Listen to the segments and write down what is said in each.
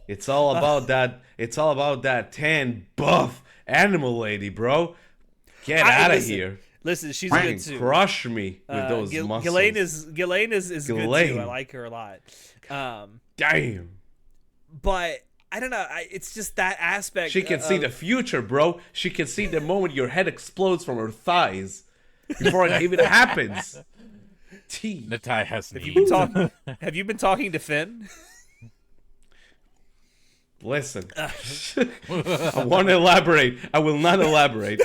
It's all about that. It's all about that tan buff animal lady, bro. Get out of listen, here. listen, she's good Freaking too. crush me with those Ghislaine muscles. is good too. I Ghislaine. like her a lot. Damn. But I don't know. It's just that aspect She can see the of future, bro. She can see the moment your head explodes from her thighs before it even happens. T. Natai has Have needs. have you been talking to Finn? Listen. I want to elaborate. I will not elaborate.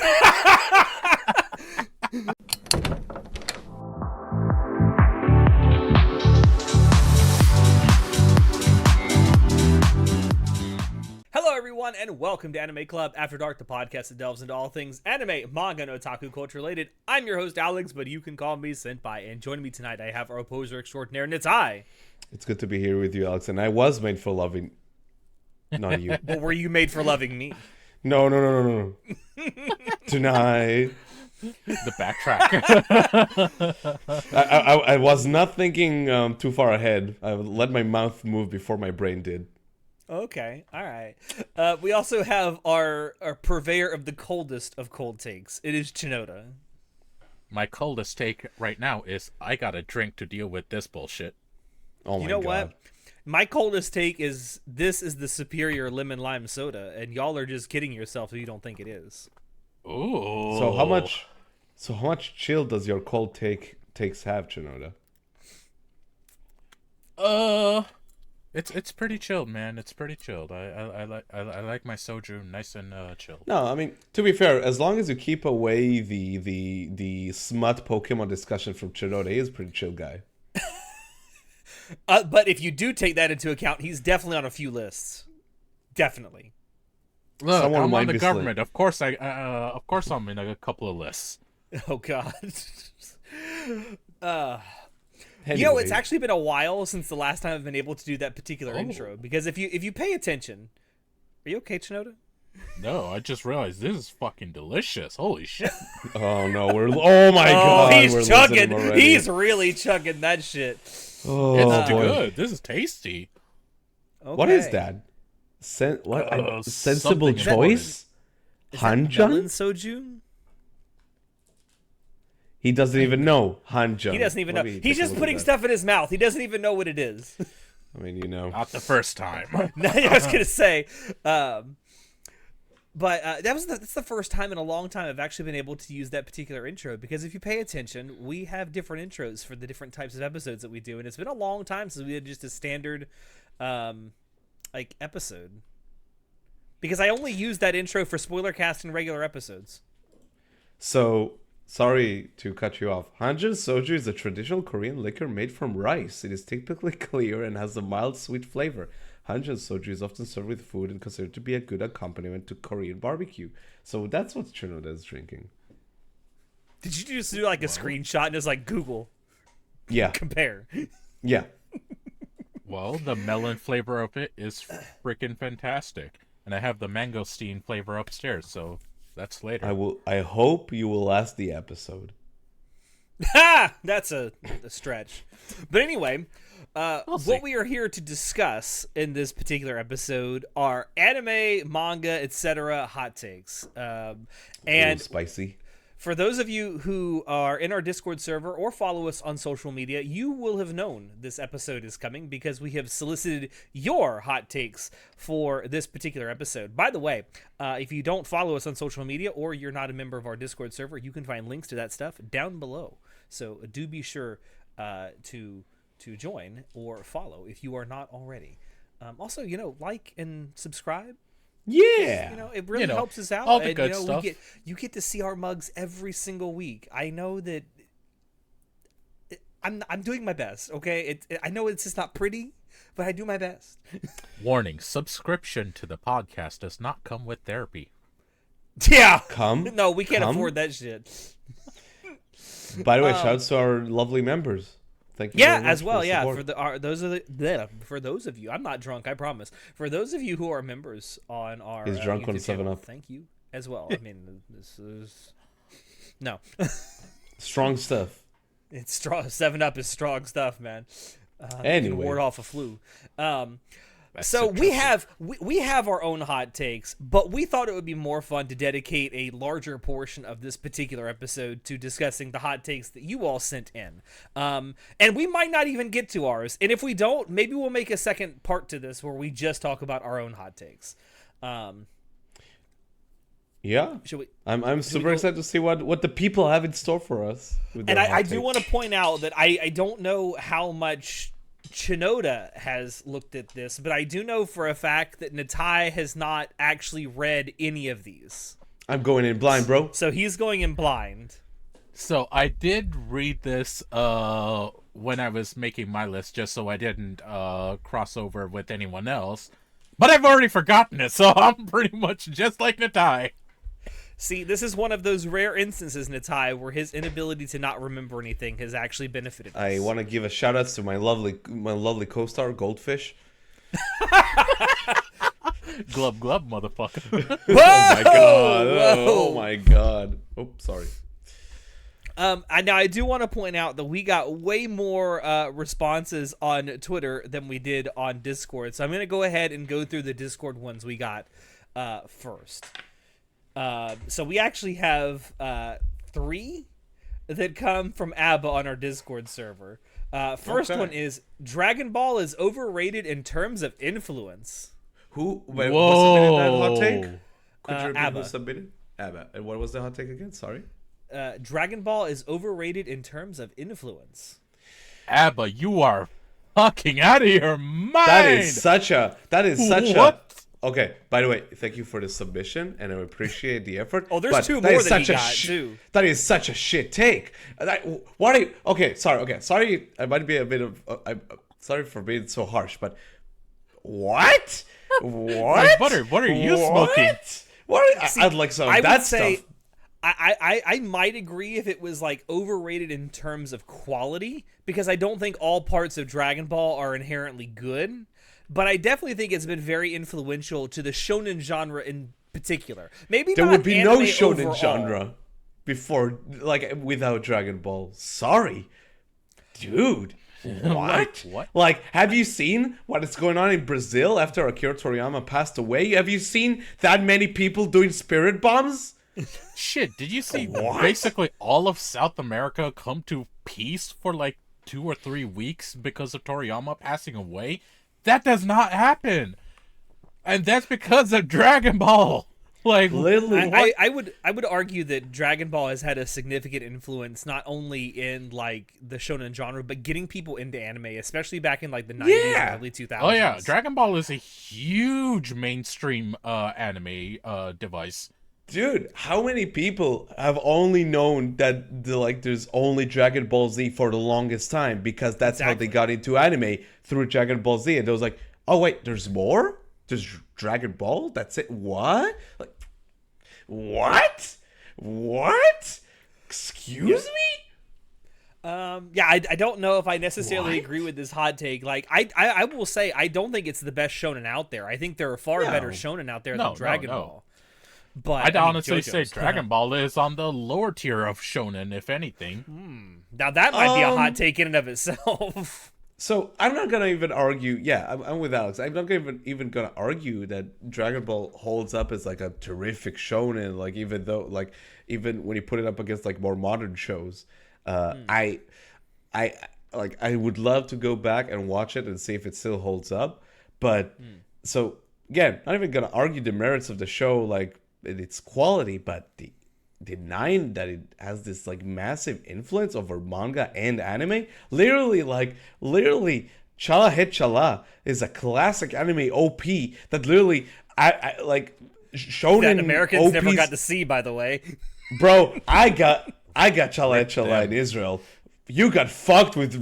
Hello, everyone, and welcome to Anime Club After Dark, the podcast that delves into all things anime, manga, and otaku culture related. I'm your host, Alex, but you can call me Senpai. And joining me tonight, I have our opposer extraordinaire, Natai. It's good to be here with you, Alex. And I was made for loving. Not you. But were you made for loving me? No. Tonight. The backtrack. I was not thinking too far ahead. I let my mouth move before my brain did. Okay, all right. We also have our purveyor of the coldest of cold takes. It is Chinoda. My coldest take right now is I gotta drink to deal with this bullshit. Oh my You know god. what? My coldest take is this is the superior lemon lime soda, and y'all are just kidding yourself if you don't think it is. Ooh. So how much chill does your cold takes have, Chinoda? It's pretty chilled, man. It's pretty chilled. I like my soju nice and chilled. No, I mean, to be fair, as long as you keep away the smut Pokemon discussion from Chinoda, he is a pretty chill guy. But if you do take that into account, he's definitely on a few lists. Definitely. Look, Someone I'm might on the be government. Of course I'm in a couple of lists. Oh God. Anyway, It's actually been a while since the last time I've been able to do that particular intro. Because if you pay attention, are you okay, Chinoda? No, I just realized this is fucking delicious. Holy shit. oh no, oh my god, we're he's losing chugging. him already. He's really chugging that shit. Oh, It's boy. good. This is tasty. Okay. What is that? Sensible something choice? Is that melon Hanjun? soju? He doesn't even know Hanjun. He doesn't even know. Let me He's take a just look at putting that. stuff in his mouth. He doesn't even know what it is. I mean, you know. Not the first time. I was gonna say, but that's the first time in a long time I've actually been able to use that particular intro, because if you pay attention, we have different intros for the different types of episodes that we do, and it's been a long time since we did just a standard, like episode. Because I only use that intro for spoiler cast and regular episodes. So, sorry to cut you off. Hanjun soju is a traditional Korean liquor made from rice. It is typically clear and has a mild sweet flavor. Hanjun soju is often served with food and considered to be a good accompaniment to Korean barbecue. So that's what Chinoda is drinking. Did you just do like a screenshot and just like Google Yeah, compare? yeah. Well, the melon flavor of it is freaking fantastic. And I have the mangosteen flavor upstairs, so that's later. I hope you will last the episode. Ha! That's a stretch. But anyway, see. what we are here to discuss in this particular episode are anime, manga, etc. hot takes. And And spicy. for those of you who are in our Discord server or follow us on social media, you will have known this episode is coming because we have solicited your hot takes for this particular episode. By the way, if you don't follow us on social media or you're not a member of our Discord server, you can find links to that stuff down below. So do be sure to join or follow if you are not already. Also, like and subscribe. Yeah. It really helps us out. all the And, good stuff. You get to see our mugs every single week. I know that I'm doing my best. Okay, I know it's just not pretty, but I do my best. Warning, subscription to the podcast does not come with therapy. Yeah. Come. we can't Come? afford that shit. By the way, shout out to our lovely members. Thank you. Yeah, very much as well. for the Yeah, support. for those of you, I'm not drunk. I promise. For those of you who are members on our He's drunk on YouTube 7 channel, Up. thank you as well. I mean, this is no. Strong stuff. It's strong. 7 Up is strong stuff, man. You can Anyway. ward off a flu. So we have our own hot takes, but we thought it would be more fun to dedicate a larger portion of this particular episode to discussing the hot takes that you all sent in. And we might not even get to ours. And if we don't, maybe we'll make a second part to this where we just talk about our own hot takes. Yeah, I'm super excited to see what the people have in store for us. And I do want to point out that I don't know how much Chinoda has looked at this, but I do know for a fact that Natai has not actually read any of these. I'm going in blind, bro. So he's going in blind. So I did read this when I was making my list, just so I didn't cross over with anyone else. But I've already forgotten it, so I'm pretty much just like Natai. See, this is one of those rare instances, Natai, where his inability to not remember anything has actually benefited us. I want to give a shout out to my lovely co-star Goldfish. Glub glub, motherfucker. Oh my god! Oh my god! Oh, sorry. Now I do want to point out that we got way more responses on Twitter than we did on Discord. So I'm going to go ahead and go through the Discord ones we got first. So we actually have 3 that come from ABBA on our Discord server. First one is Dragon Ball is overrated in terms of influence. Who submitted that hot take? Could you repeat ABBA. who submitted? ABBA. And what was the hot take again? Sorry. Dragon Ball is overrated in terms of influence. ABBA, you are fucking out of your mind. That is such a. What? Okay, by the way, thank you for the submission, and I appreciate the effort. Oh, there's but 2 that more is that he such a got, too. That is such a shit take. What are you... Okay, sorry, I might be a bit of... I'm sorry for being so harsh, but... What? What? What are you smoking? I'd like some of that stuff. I might agree if it was like overrated in terms of quality, because I don't think all parts of Dragon Ball are inherently good. But I definitely think it's been very influential to the shonen genre in particular. Maybe there not would be no anime shonen overall. genre before, like, without Dragon Ball. Sorry, dude. What? What? Like, have you seen what is going on in Brazil after Akira Toriyama passed away? Have you seen that many people doing spirit bombs? Shit, did you see What? basically all of South America come to peace for like 2 or 3 weeks because of Toriyama passing away? That does not happen. And that's because of Dragon Ball. Like, Literally, I would argue that Dragon Ball has had a significant influence not only in like the shonen genre, but getting people into anime, especially back in like the 90s and early 2000s. oh yeah, Dragon Ball is a huge mainstream anime device. dude, how many people have only known that there's only Dragon Ball Z for the longest time because that's how they got into anime through Dragon Ball Z, and they was like, oh wait, there's more? There's Dragon Ball? That's it? What? Like, what? Excuse me? Yeah, I don't know if I necessarily agree with this hot take. Like, I will say I don't think it's the best shonen out there. I think there are far better shonen out there than Dragon Ball. But I'd honestly say Dragon Ball is on the lower tier of shonen, if anything. Now that might be a hot take in and of itself. So I'm not gonna even argue. Yeah, I'm with Alex. I'm not even gonna argue that Dragon Ball holds up as like a terrific shonen. Like even when you put it up against like more modern shows, I would love to go back and watch it and see if it still holds up. But so again, not even gonna argue the merits of the show, like its quality, but denying that it has this like massive influence over manga and anime. Literally Chala Hit Chala is a classic anime OP that literally I like shonen that Americans OPs, never got to see, by the way. bro. I got Chala Hit Chala in Israel. You got fucked with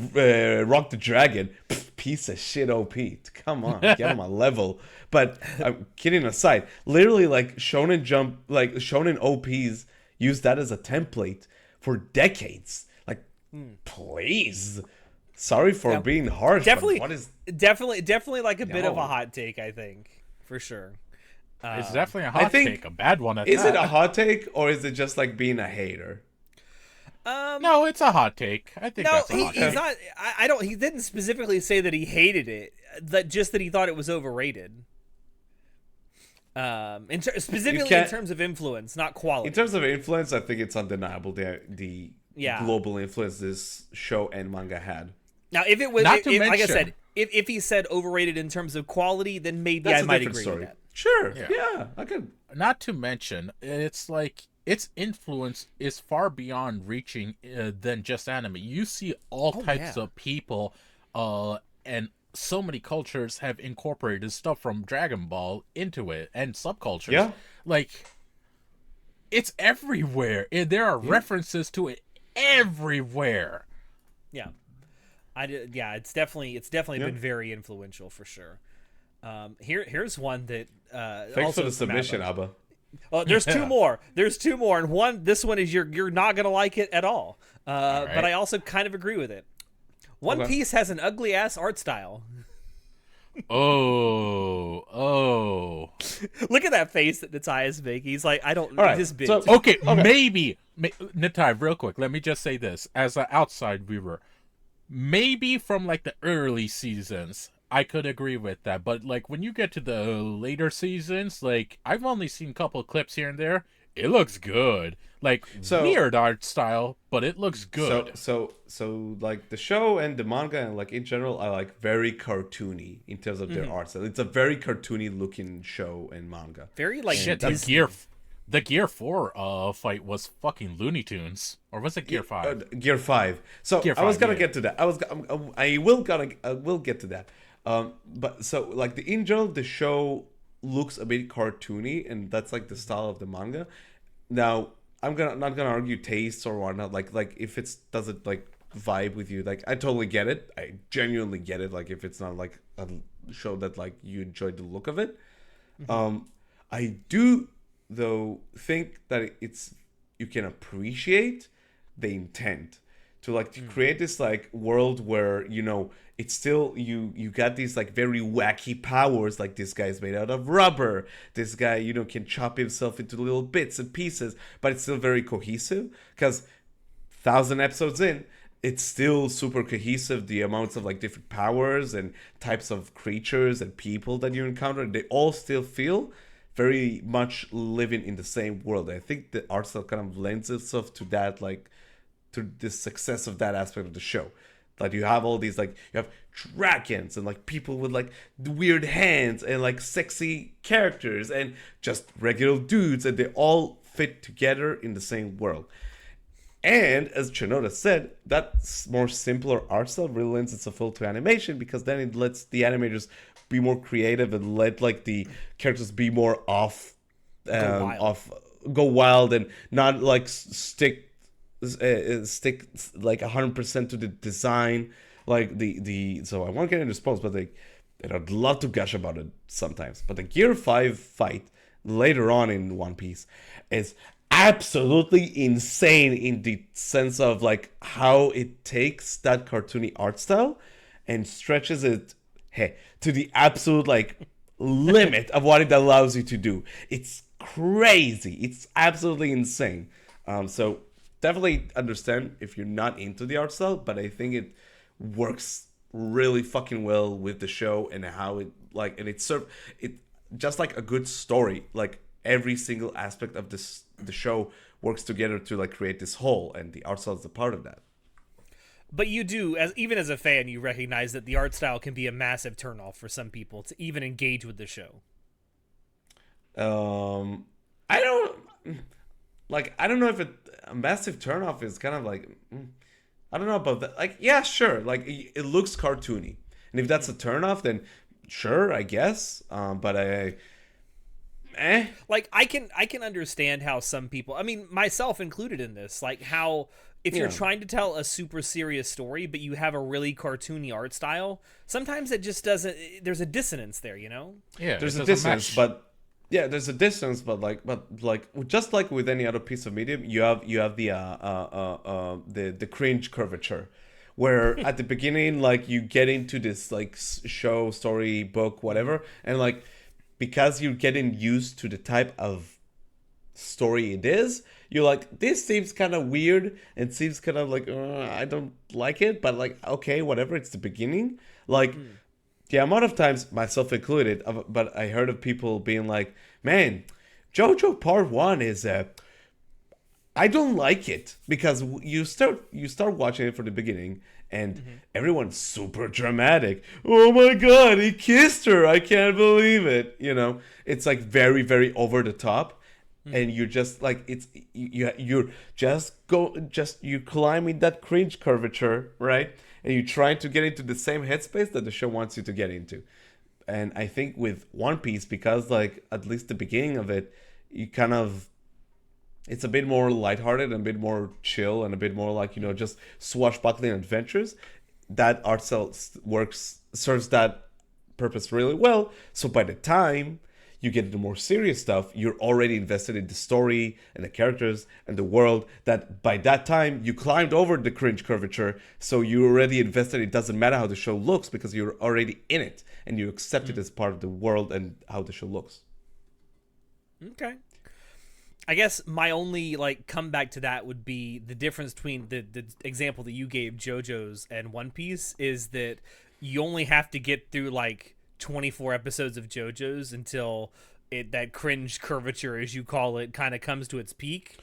Rock the Dragon. Pff, piece of shit OP. Come on, get on my level. But I'm kidding aside. Literally, like Shonen Jump, like Shonen OPs use that as a template for decades. Like, please. Sorry for being harsh. Definitely, but what is definitely like a bit of a hot take. I think for sure. It's definitely a hot take, a bad one at Is that. it a hot take or is it just like being a hater? No, it's a hot take. I think No, that's a hot he's take. not. I don't. He didn't specifically say that he hated it. That just that he thought it was overrated. Specifically in terms of influence, not quality. In terms of influence, I think it's undeniable the Yeah. global influence this show and manga had. Now, if it was, Not to like I mention- said, if he said overrated in terms of quality, then maybe That's I a might different agree story. with that. Sure, Yeah. yeah, I could. Not to mention, it's like its influence is far beyond reaching than just anime. You see all types yeah. of people, and so many cultures have incorporated stuff from Dragon Ball into it, and subcultures. Yeah. Like, it's everywhere. There are references to it everywhere. Yeah, yeah, it's definitely been very influential for sure. Here's one that Thanks also for the from submission, Abba. Abba. Oh, there's Yeah. two more. There's two more, and this one is you're not gonna like it at all. right. But I also kind of agree with it. One Okay. Piece has an ugly ass art style. Oh. Look at that face that Natai is making. He's like, I don't. All right, This bitch. so- Okay, maybe. Natai, real quick, let me just say this. As an outside viewer, maybe from like the early seasons, I could agree with that. But like when you get to the later seasons, I've only seen a couple of clips here and there. It looks good. Weird art style, but it looks good. So like the show and the manga and like in general are like very cartoony in terms of their art style. It's a very cartoony looking show and manga. Very like Shit, Disney. the Gear 4 fight was fucking Looney Tunes. Or was it Gear 5? Gear 5. So Gear I was 5, gonna yeah. get to that. I will get to that. But so like in general, the show looks a bit cartoony, and that's like the style of the manga. Now I'm not gonna argue tastes or whatnot. Like if it doesn't like vibe with you, like I totally get it. I genuinely get it. Like if it's not like a show that like you enjoy the look of it. I do though think that you can appreciate the intent to create this like world where it's still you got these like very wacky powers, like this guy's made out of rubber, this guy can chop himself into little bits and pieces, but it's still very cohesive because 1,000 episodes in it's still super cohesive. The amounts of like different powers and types of creatures and people that you encounter, they all still feel very much living in the same world. I think the art style kind of lends itself to that, like to the success of that aspect of the show. Like you have all these like you have dragons and like people with like weird hands and like sexy characters and just regular dudes, and they all fit together in the same world. And as Chinoda said, that more simpler art style really lends itself well to animation, because then it lets the animators be more creative and let like the characters be more go wild and not like stick like 100% to the design. Like the so I won't get into spoilers, but I'd love to gush about it sometimes. But the Gear 5 fight later on in One Piece is absolutely insane in the sense of like how it takes that cartoony art style and stretches it to the absolute like limit of what it allows you to do. It's crazy. It's absolutely insane. So definitely understand if you're not into the art style, but I think it works really fucking well with the show and how it like, and it just like a good story. Like every single aspect of the show works together to like create this whole, and the art style is a part of that. But you do, even as a fan, you recognize that the art style can be a massive turnoff for some people to even engage with the show. I don't know if a massive turnoff is kind of like, I don't know about that. Like, yeah, sure. Like it looks cartoony, and if that's a turnoff, then sure, I guess. But like I can understand how some people, I mean myself included in this, like how if you're trying to tell a super serious story but you have a really cartoony art style, sometimes it just doesn't, there's a dissonance there, Yeah, there's it a doesn't distance, match. but yeah, there's a distance, but just like with any other piece of medium, you have the cringe curvature, where at the beginning, like you get into this like show, story, book, whatever, and like because you're getting used to the type of story it is, you're like, this seems kind of weird and seems kind of like, I don't like it, but like, okay, whatever, it's the beginning. Like, the amount of times, myself included, but I heard of people being like, man, JoJo Part 1 is I don't like it, because you start watching it from the beginning and everyone's super dramatic. Oh my god, he kissed her. I can't believe it. You know, it's like very, very over the top. And you're just like, it's you're you climbing that cringe curvature, right? And you're trying to get into the same headspace that the show wants you to get into. And I think with One Piece, because like at least the beginning of it, you kind of, it's a bit more lighthearted and a bit more chill and a bit more like, just swashbuckling adventures. That art style serves that purpose really well. So by the time you get into more serious stuff, you're already invested in the story and the characters and the world, that by that time you climbed over the cringe curvature. So you're already invested. It doesn't matter how the show looks because you're already in it and you accept it as part of the world and how the show looks. Okay. I guess my only like comeback to that would be the difference between the example that you gave, JoJo's and One Piece, is that you only have to get through like 24 episodes of JoJo's until that cringe curvature, as you call it, kind of comes to its peak.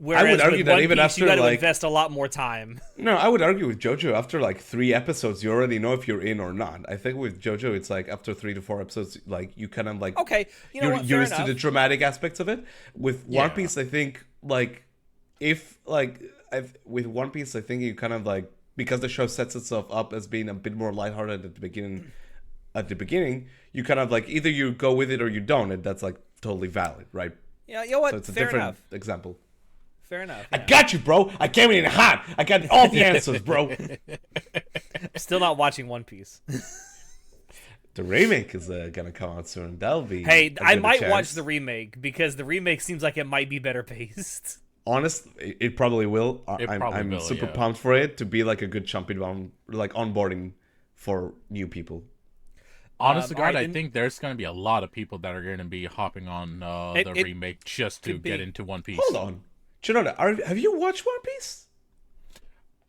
Whereas I would argue with that One even Piece, after you got to like invest a lot more time. No, I would argue with JoJo after like 3 episodes, you already know if you're in or not. I think with JoJo, it's like after 3 to 4 episodes, like you kind of like, Okay, you know you're what? Fair used to enough. the dramatic aspects of it. With One Piece, I think like if like with One Piece, I think you kind of like, because the show sets itself up as being a bit more lighthearted at the beginning. You kind of like either you go with it or you don't, and that's like totally valid, right? Yeah, you know what? So it's a Fair different enough. example. Fair enough. I Yeah. got you, bro. I came in hot. I got all the answers, bro. Still not watching One Piece. The remake is gonna come out soon. That'll be. Hey, a I good might chance. watch the remake because the remake seems like it might be better paced. Honestly, it probably will. I'm will, super yeah. pumped for it to be like a good jumping on, like onboarding for new people. Honest to God, alright, I and- think there's going to be a lot of people that are going to be hopping on the It remake just to could get be. into One Piece. Hold on, Shinoda, have you watched One Piece?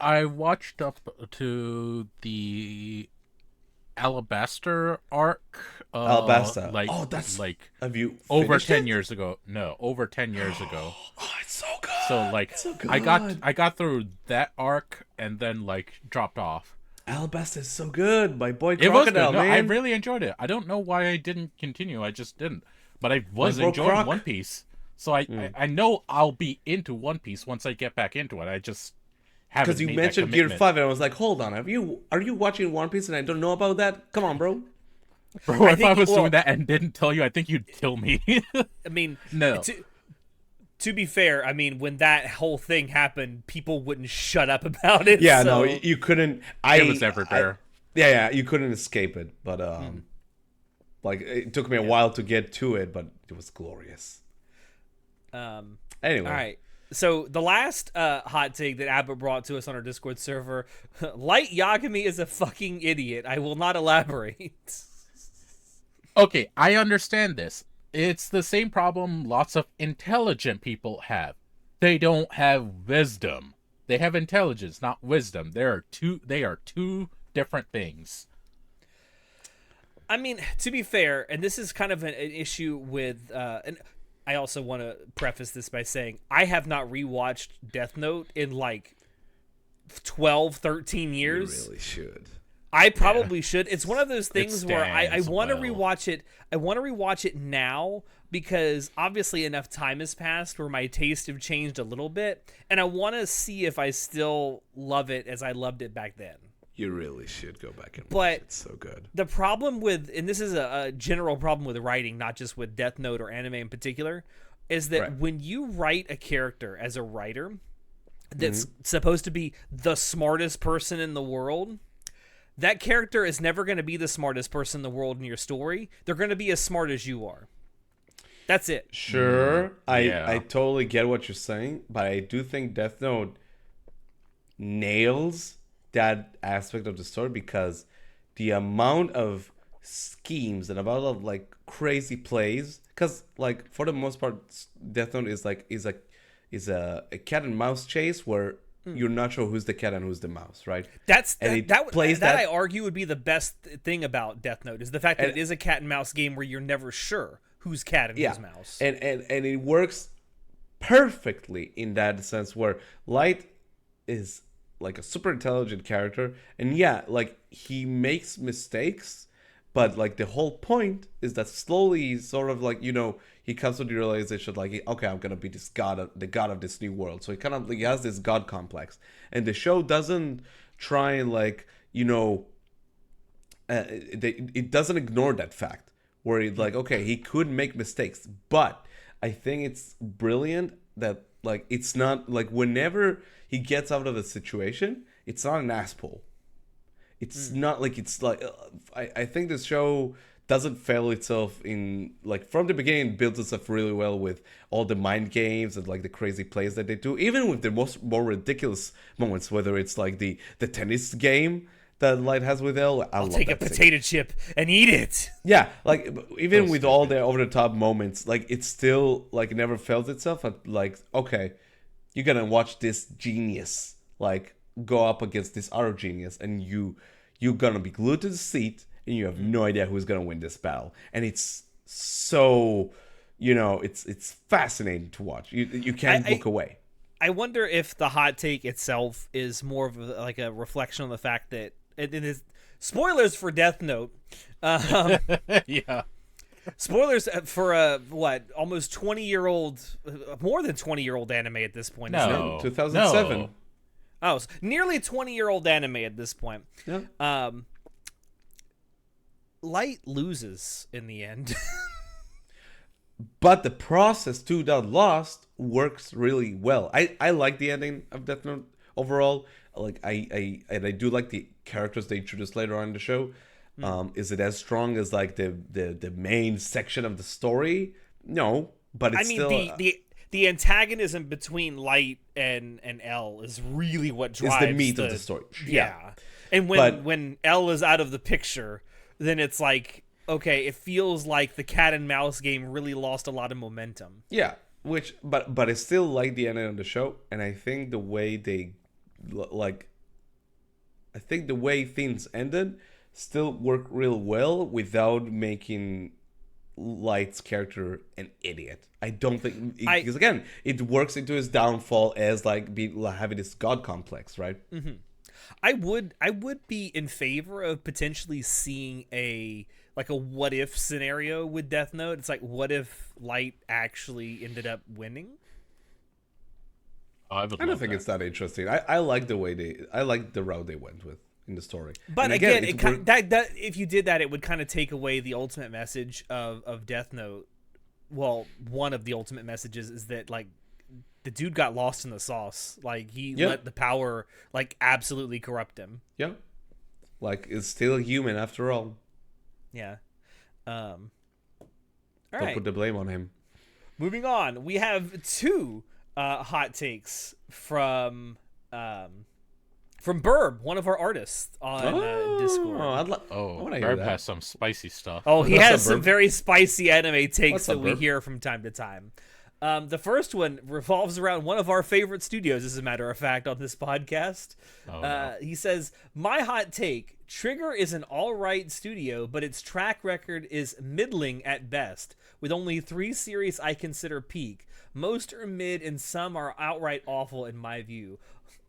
I watched up to the Alabaster arc. Alabasta. Like, Oh, that's. like Have you over finished 10 it? years ago. No, over 10 years ago. Oh, it's so good. So like, It's so good. I got through that arc and then like dropped off. Alabasta is so good. My boy It was good. Crocodile, No, man. I really enjoyed it. I don't know why I didn't continue. I just didn't. But I was bro enjoying Croc. One Piece. So I know I'll be into One Piece once I get back into it. I just haven't Because you made that mentioned Gear commitment. 5, and I was like, hold on, are you watching One Piece and I don't know about that? Come on, bro. Bro, if I think- was well- doing that and didn't tell you, I think you'd kill me. I mean, No. To be fair, I mean, when that whole thing happened, people wouldn't shut up about it. Yeah, so... no, you couldn't. It was everywhere. Yeah, you couldn't escape it. But like it took me a while to get to it, but it was glorious. Anyway, All right. So the last hot take that Abbott brought to us on our Discord server, Light Yagami is a fucking idiot. I will not elaborate. Okay, I understand this. It's the same problem lots of intelligent people have. They don't have wisdom. They have intelligence, not wisdom. They are two different things. I mean, to be fair, and this is kind of an issue with, and I also want to preface this by saying I have not rewatched Death Note in like 12, 13 you years. really should. I probably should. It's one of those things where I stands want to well. rewatch it. I want to rewatch it now because obviously enough time has passed where my taste have changed a little bit, and I want to see if I still love it as I loved it back then. You really should go back and watch But- it. It's so good. The problem with, and this is a general problem with writing, not just with Death Note or anime in particular, is that Right. when you write a character as a writer that's supposed to be the smartest person in the world, that character is never going to be the smartest person in the world in your story. They're going to be as smart as you are. That's it. Sure, yeah. I totally get what you're saying, but I do think Death Note nails that aspect of the story because the amount of schemes and about like crazy plays, because like for the most part Death Note is like is a cat and mouse chase where you're not sure who's the cat and who's the mouse, right? That's And that, it that, plays that that- I argue would be the best thing about Death Note is the fact that And- it is a cat and mouse game where you're never sure who's cat and Yeah, who's mouse. and it works perfectly in that sense where Light is like a super intelligent character, and yeah, like he makes mistakes, but like the whole point is that slowly, sort of like, he comes to the realization like, okay, I'm gonna be this the god of this new world. So he kind of like, he has this god complex, and the show doesn't try and like, it doesn't ignore that fact where it's like, okay, he could make mistakes, but I think it's brilliant that like it's not like whenever he gets out of a situation, it's not an asshole. It's not like it's like I think this show doesn't fail itself in like from the beginning. It builds itself really well with all the mind games and like the crazy plays that they do, even with the more ridiculous moments, whether it's like the tennis game that Light has with Elle. I'll love Take a that scene. potato chip and eat it. Yeah, like even So with all the over the top moments, like it still like never fails itself. At like, okay, you're gonna watch this genius like go up against this other genius, and you're gonna be glued to the seat, and you have no idea who's gonna win this battle. And it's so, it's fascinating to watch. You can't look away. I wonder if the hot take itself is more of like a reflection on the fact that it is spoilers for Death Note. Yeah. Spoilers for a almost 20-year-old, more than 20-year-old anime at this point. isn't it? No. 2007. No. Oh, it's nearly 20-year-old anime at this point. Yeah. Light loses in the end. But the process to that lost works really well. I like the ending of Death Note overall. Like I do like the characters they introduced later on in the show. Is it as strong as like the main section of the story? No, but it's still the antagonism between Light and Elle is really what is drives the meat of the story. Yeah. And But- when Elle is out of the picture, then it's like, okay, it feels like the cat and mouse game really lost a lot of momentum. Yeah, but I still like the ending of the show, and I think the way the way things ended still work real well without making Light's character an idiot. I don't think because again, it works into his downfall as like having this god complex, right? I would be in favor of potentially seeing a what if scenario with Death Note. It's like, what if Light actually ended up winning? I I don't think it's that interesting. I like the way I like the route they went with in the story. But And again, it that if you did that, it would kind of take away the ultimate message of Death Note. Well, one of the ultimate messages is that like the dude got lost in the sauce. Like he let the power like absolutely corrupt him. Yeah, like it's still human after all. Yeah. All Don't right. put the blame on him. Moving on, we have two hot takes from Burb, one of our artists on Discord. I Oh, wanna hear Barb that. has some spicy stuff. Oh, he What's has up, some Burb? very spicy anime takes What's that up, we Burb? hear from time to time. The first one revolves around one of our favorite studios, as a matter of fact, on this podcast. no. He says, my hot take, Trigger is an alright studio, but its track record is middling at best, with only 3 series I consider peak. Most are mid and some are outright awful in my view.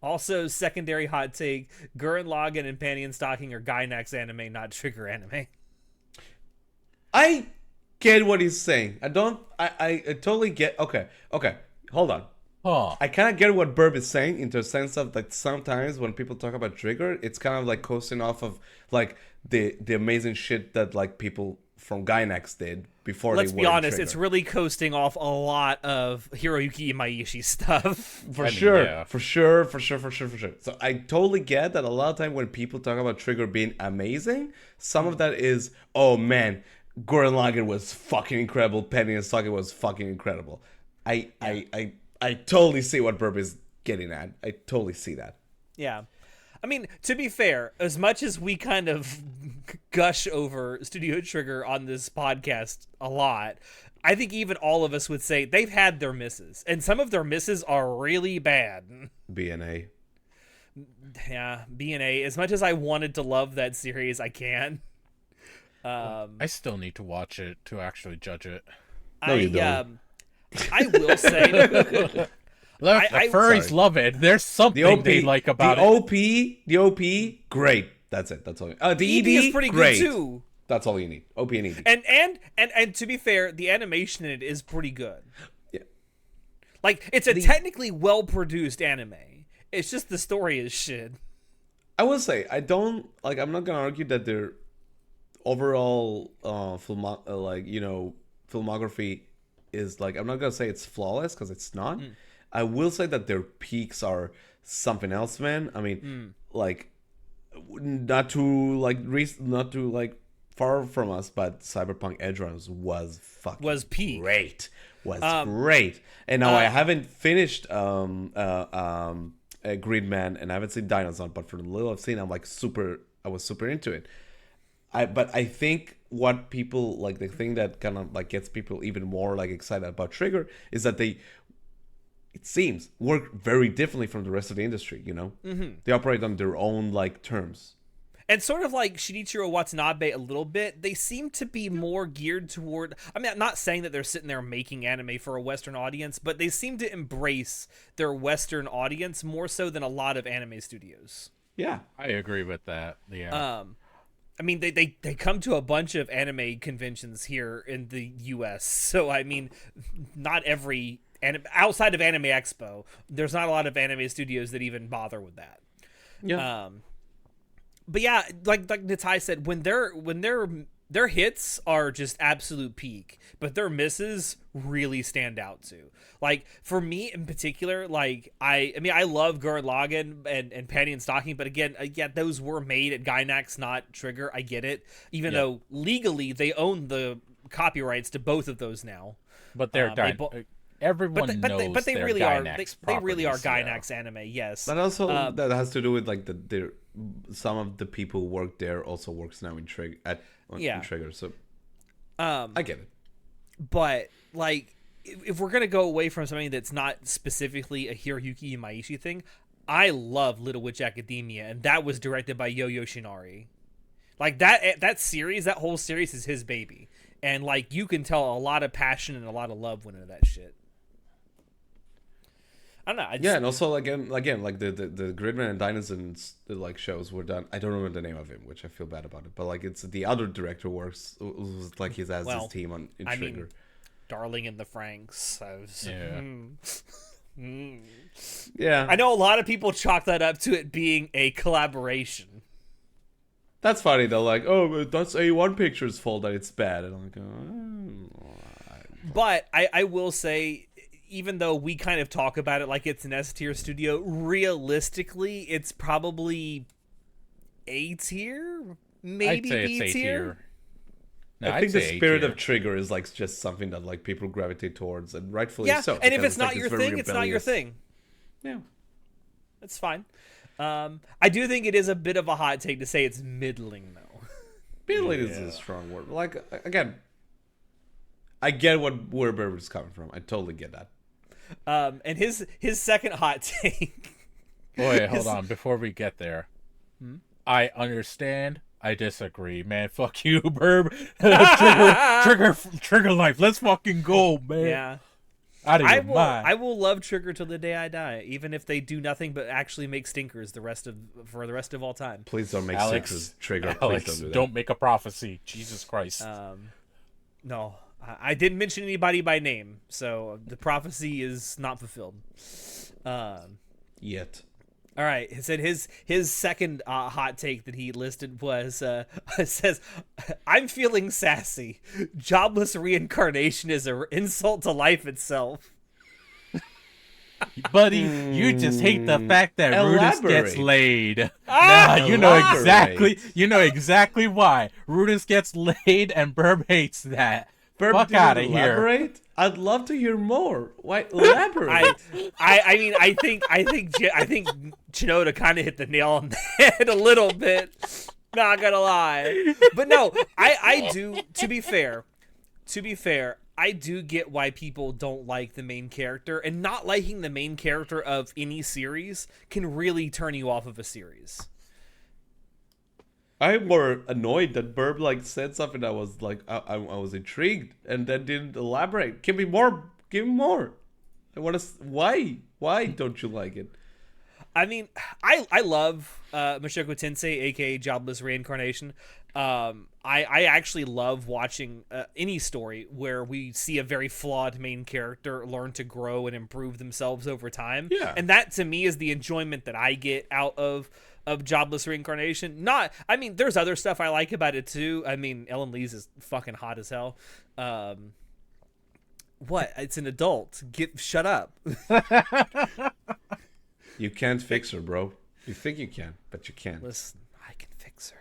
Also, secondary hot take, Gurren Lagann and Panty and Stocking are Gainax anime, not Trigger anime. I get what he's saying. I totally get. Okay, hold on. Huh. I kind of get what Burb is saying in the sense of like sometimes when people talk about Trigger, it's kind of like coasting off of like the amazing shit that like people from Gainax did before. Let's they be were in honest, Trigger. it's really coasting off a lot of Hiroyuki Imaishi stuff. For I mean, sure, yeah. for sure. So I totally get that a lot of time when people talk about Trigger being amazing, some of that is, oh man, Gurren Lagann was fucking incredible, Penny and Stocking was fucking incredible. I totally see what Burb is getting at. I totally see that. Yeah. I mean, to be fair, as much as we kind of gush over Studio Trigger on this podcast a lot, I think even all of us would say they've had their misses, and some of their misses are really bad. BNA. Yeah, BNA. As much as I wanted to love that series, I can. I still need to watch it to actually judge it. No, you don't. I will say, Look, the furries love it. There's something they like about it. The OP, great. That's it. That's all. The ED is pretty great. good too. That's all you need. OP and ED. And to be fair, the animation in it is pretty good. Yeah. Like, it's a technically well-produced anime. It's just the story is shit. I will say, I'm not gonna argue that their overall filmography is like, I'm not gonna say it's flawless, because it's not. I will say that their peaks are something else, man. I mean, like, not too far from us, but Cyberpunk Edge Runners was peak. Great. Great. And now I haven't finished Gridman, and I haven't seen Dinosaur, but for the little I've seen, I was super into it. But I think what people like, the thing that kind of like gets people even more like excited about Trigger is that they, it seems, work very differently from the rest of the industry. You know, they operate on their own like terms. And sort of like Shinichiro Watanabe a little bit, they seem to be more geared toward... I mean, I'm not saying that they're sitting there making anime for a Western audience, but they seem to embrace their Western audience more so than a lot of anime studios. Yeah. I agree with that. Yeah. I mean, they come to a bunch of anime conventions here in the U.S., so I mean, not every... outside of Anime Expo, there's not a lot of anime studios that even bother with that. Yeah. But yeah, like Natai said, when their hits are just absolute peak, but their misses really stand out too. Like for me in particular, like I mean I love Gurren Lagann and Panty and Stocking, but again, those were made at Gainax, not Trigger. I get it, even though legally they own the copyrights to both of those now. But they're everyone knows but they they're really Gainax are. They really are properties, Gainax anime. Yes, but also that has to do with like some of the people who work there also works now in Trigger in Trigger. So I get it. But like, if we're gonna go away from something that's not specifically a Hiroyuki Imaishi thing, I love Little Witch Academia, and that was directed by Yo Yoshinari. Like that series, that whole series is his baby, and like you can tell a lot of passion and a lot of love went into that shit. I don't know. And also again, like the Gridman and Dinosaurs like shows were done. I don't remember the name of him, which I feel bad about it. But like it's the other director works was like his team on in Trigger. Mean, Darling in the Franxx. Yeah. I know a lot of people chalk that up to it being a collaboration. That's funny though. Like, oh, that's A1 Pictures' fault that it's bad, and I'm like, But I will say, even though we kind of talk about it like it's an S-tier studio, realistically, it's probably A tier, maybe B tier. No, I think the spirit of Trigger is like just something that like people gravitate towards, and rightfully so. And if it's not your thing, it's not your thing. Yeah, that's fine. I do think it is a bit of a hot take to say it's middling, though. Middling is a strong word. Like again, I get where Bird is coming from. I totally get that. And his second hot take. Boy, hold on. Before we get there, I understand. I disagree, man. Fuck you, Burb. Trigger life. Let's fucking go, man. Yeah. I will love Trigger till the day I die, even if they do nothing but actually make stinkers for the rest of all time. Please don't make stinkers, Trigger. Alex, please don't do don't make a prophecy. Jesus Christ. No. I didn't mention anybody by name, so the prophecy is not fulfilled. Yet. All right. It said his second hot take that he listed was says, "I'm feeling sassy. Jobless reincarnation is an insult to life itself." Buddy, you just hate the fact that Rudis gets laid. Nah, you know exactly why. Rudis gets laid and Burb hates that. Burp Fuck didn't outta here. elaborate? I'd love to hear more. Why elaborate? I mean, I think Chinoda kind of hit the nail on the head a little bit. Not gonna lie, but no, I do. To be fair, I do get why people don't like the main character, and not liking the main character of any series can really turn you off of a series. I'm more annoyed that Burp like said something that was like I was intrigued and then didn't elaborate. Give me more. Give me more. I want to. Why? Why don't you like it? I mean, I love Mushoku Tensei, aka Jobless Reincarnation. I actually love watching any story where we see a very flawed main character learn to grow and improve themselves over time. Yeah. And that to me is the enjoyment that I get out of Jobless Reincarnation. I mean, there's other stuff I like about it too. I mean, Ellen Lee's is fucking hot as hell. What? It's an adult. Shut up. You can't fix her, bro. You think you can, but you can't. Listen, I can fix her.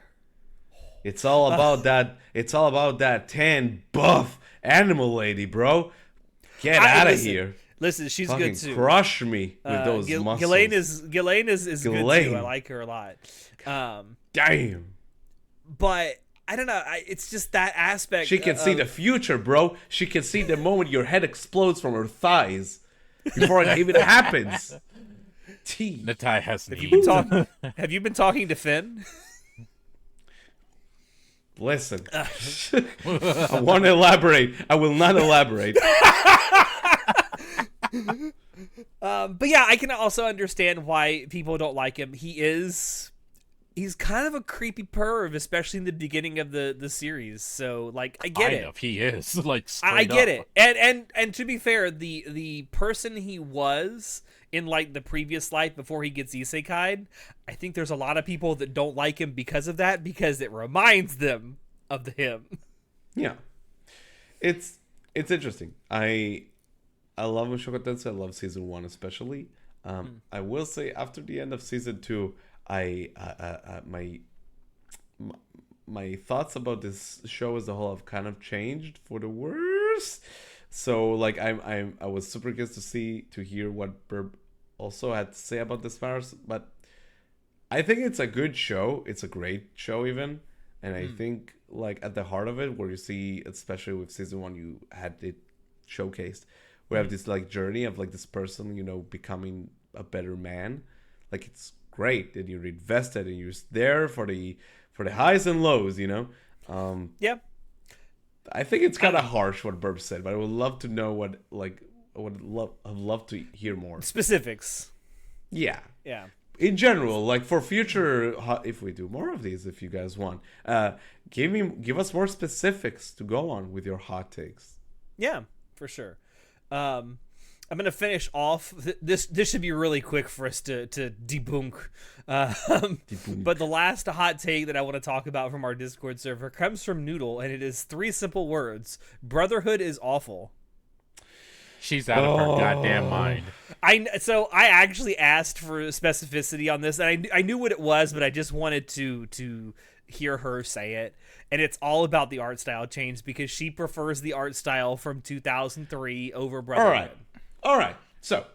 It's all about that. It's all about that tan, buff animal lady, bro. Get out of here. Listen, she's Fucking good too. crush me with those muscles. Ghislaine is good too. Ghislaine. I like her a lot. Damn. But I don't know. It's just that aspect. She can see the future, bro. She can see the moment your head explodes from her thighs before it even happens. T. Natai has needs. Have you been talking to Finn? Listen. I want to elaborate. I will not elaborate. But yeah, I can also understand why people don't like him. He's kind of a creepy perv, especially in the beginning of the series. So like, I get it. He is like. I get it. And to be fair, the person he was in like the previous life before he gets isekai'd, I think there's a lot of people that don't like him because of that, because it reminds them of him. Yeah, it's interesting. I love Mushoku Tensei. I love season 1 especially. I will say after the end of season 2, my thoughts about this show as a whole have kind of changed for the worse. So like I was super curious to hear what Burb also had to say about this matters, but I think it's a good show. It's a great show even, and I think like at the heart of it, where you see, especially with season 1, you had it showcased. We have this like journey of like this person, you know, becoming a better man. Like it's great, and you're invested, and you're there for the highs and lows, you know. Yeah. I think it's kind of harsh what Burb said, but I would love to know what like I'd love to hear more Specifics. Yeah. Yeah. In general, like for future, if we do more of these, if you guys want, give us more specifics to go on with your hot takes. Yeah, for sure. I'm gonna finish off. This should be really quick for us to debunk. But the last hot take that I want to talk about from our Discord server comes from Noodle, and it is 3 simple words: Brotherhood is awful. She's out of her goddamn mind. So I actually asked for specificity on this, and I knew what it was, but I just wanted to hear her say it. And it's all about the art style change, because she prefers the art style from 2003 over Brotherhood. All right. So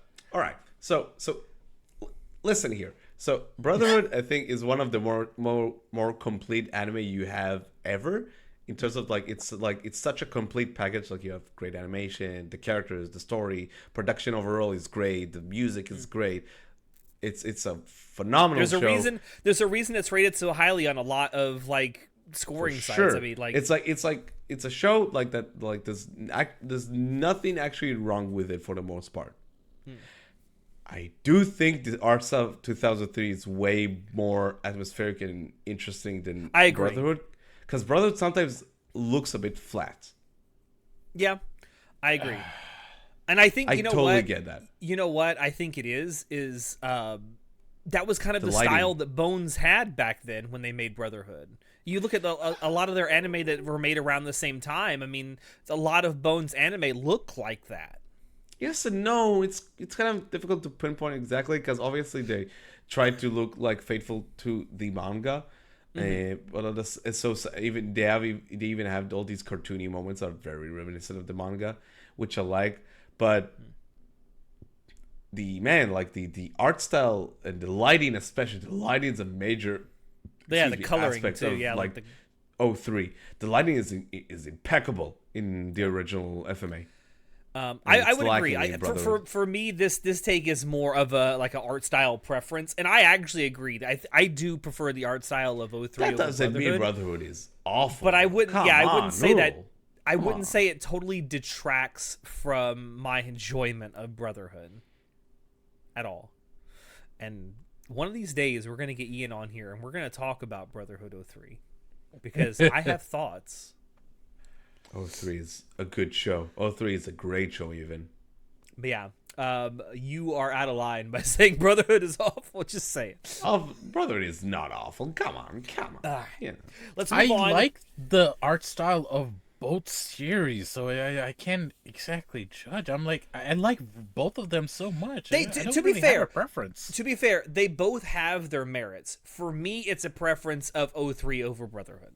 listen here. So Brotherhood, I think, is one of the more complete anime you have ever. In terms of it's such a complete package. Like you have great animation, the characters, the story, production overall is great, the music is great. It's a phenomenal show. There's a reason it's rated so highly on a lot of like scoring sites. I mean, like it's a show like that. Like there's nothing actually wrong with it for the most part. I do think the art style of 2003 is way more atmospheric and interesting than I agree. Brotherhood. Because Brotherhood sometimes looks a bit flat. Yeah, I agree. And I think, I totally get that. You know what I think it is that was kind of the lighting. style that Bones had back then when they made Brotherhood. You look at a lot of their anime that were made around the same time. I mean, a lot of Bones anime look like that. Yes and no. It's kind of difficult to pinpoint exactly, because obviously they tried to look like faithful to the manga. But it's so even they even have all these cartoony moments that are very reminiscent of the manga, which I like. But the art style and the lighting, especially the lighting, is a major The coloring aspect too. of Yeah, like the O3. The lighting is impeccable in the original FMA. I would agree. lacking in For Brotherhood. for me, this take is more of a like an art style preference, and I actually agreed. I do prefer the art style of O3 That over doesn't mean Brotherhood, Brotherhood is awful. but I wouldn't. Come I on, wouldn't say that. Noodle. I Come wouldn't on. say it totally detracts from my enjoyment of Brotherhood at all. And one of these days, we're gonna get Ian on here, and we're gonna talk about Brotherhood 03 because I have thoughts. O3 is a good show. O3 is a great show, even. But yeah, you are out of line by saying Brotherhood is awful. Just say it. Oh, Brotherhood is not awful. Come on. You know. Let's I move on. like the art style of both series, so I can't exactly judge. I'm like, I like both of them so much. They- I to don't be really have fair- a preference. To be fair, they both have their merits. For me, it's a preference of O3 over Brotherhood.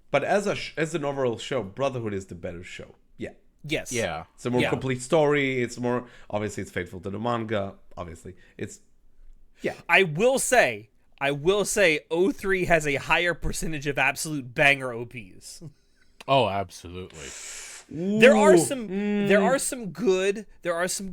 But as an overall show, Brotherhood is the better show. Yeah. Yes. Yeah. It's a more Yeah. complete story. It's more, obviously, it's faithful to the manga. Obviously, it's, yeah. I will say O3 has a higher percentage of absolute banger OPs. Oh, absolutely. There are Ooh, some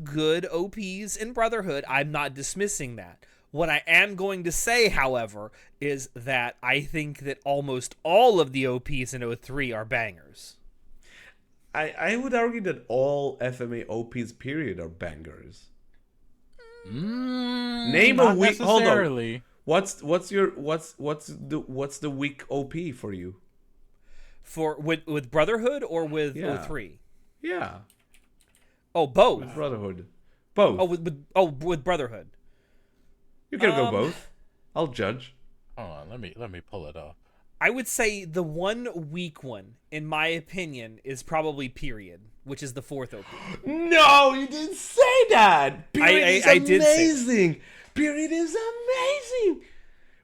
good OPs in Brotherhood. I'm not dismissing that. What I am going to say, however, is that I think that almost all of the OPs in O3 are bangers. I would argue that all FMA OPs period are bangers. Name Not a weak. Hold on. necessarily. What's the weak OP for you? For with Brotherhood or with Yeah. O3? Yeah, Oh, both. Brotherhood. Both. With Brotherhood. You can go both. I'll judge. Hold on, let me pull it up. I would say the one weak one, in my opinion, is probably Period, which is the fourth OP. No, you didn't say that. Period I is did say that. amazing. Period is amazing.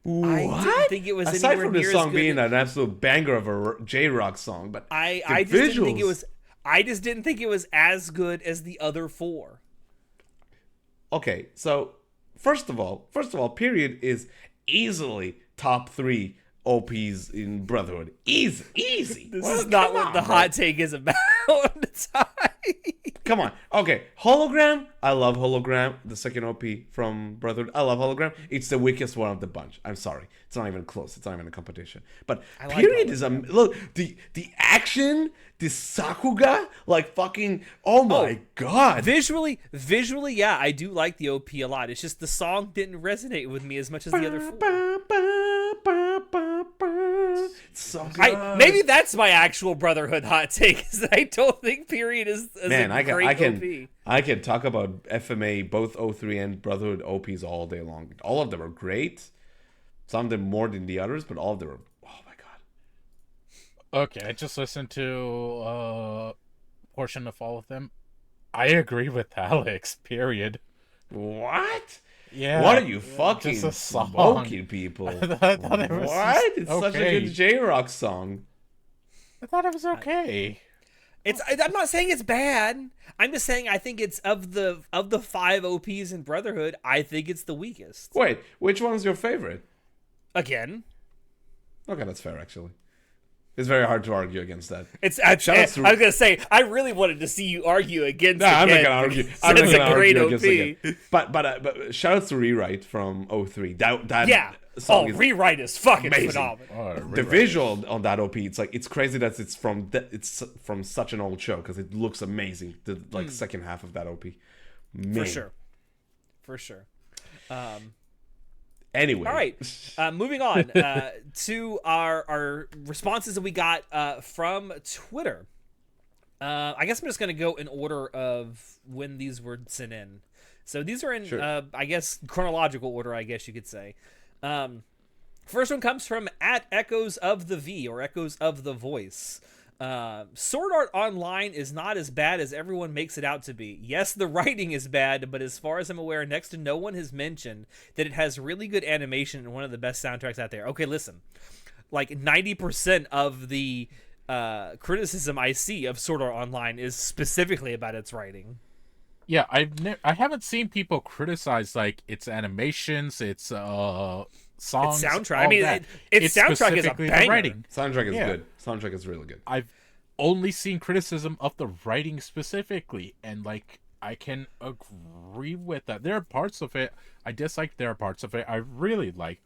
I What? didn't think it was Aside anywhere from the near as song good being as- an absolute banger of a J-Rock song, but I the just didn't think it visuals- was. I just didn't think it was as good as the other four. Okay, so first of all, Period is easily top 3 OPs in Brotherhood. Easy. This Well, is not come what on, the bro. hot take is about. It's high. Come on. Okay, Hologram. I love Hologram. The second OP from Brotherhood. I love Hologram. It's the weakest one of the bunch. I'm sorry. It's not even close. It's not even a competition. But like Period is look, the action, the Sakuga, like fucking, oh my god. Visually, yeah, I do like the OP a lot. It's just the song didn't resonate with me as much as the other four. It's so good. Maybe that's my actual Brotherhood hot take, is that I don't think Period is Man, a great OP. I can talk about FMA, both O3 and Brotherhood OPs all day long. All of them are great. Some of them more than the others, but all of them are, oh my god. Okay, I just listened to a portion of all of them. I agree with Alex. Period. What? Yeah. What are you fucking just a song. smoking, people? I thought it was What? just It's such a okay. good J-Rock song. I thought it was okay. I'm not saying it's bad. I'm just saying I think it's of the 5 OPs in Brotherhood, I think it's the weakest. Wait, which one's your favorite? Again, Okay, that's fair, actually. It's very hard to argue against that. I was to- gonna say I really wanted to see you argue against. No, I'm not again, gonna argue. because I'm not it's gonna a great argue against OP. it again. But shout out to Rewrite from O3. That Yeah. song Oh, is Rewrite is fucking amazing. phenomenal. The visual on that OP, it's crazy that it's from such an old show because it looks amazing. The second half of that OP, Man. For sure. Anyway, All right, moving on to our responses that we got from Twitter. I guess I'm just going to go in order of when these were sent in. So these are in, Sure. I guess, chronological order, I guess you could say. First one comes from @Echoes of the V, or Echoes of the Voice. Sword Art Online is not as bad as everyone makes it out to be. Yes, the writing is bad, but as far as I'm aware, next to no one has mentioned that it has really good animation and one of the best soundtracks out there. Okay, listen. Like 90% of the criticism I see of Sword Art Online is specifically about its writing. Yeah, I haven't seen people criticize like its animations, its songs, Its soundtrack. all I mean, that. its soundtrack is a specifically the banger. writing. Soundtrack is Yeah. good. Soundtrack is really good. I've only seen criticism of the writing specifically, and like I can agree with that. There are parts of it I dislike. There are parts of it I really like.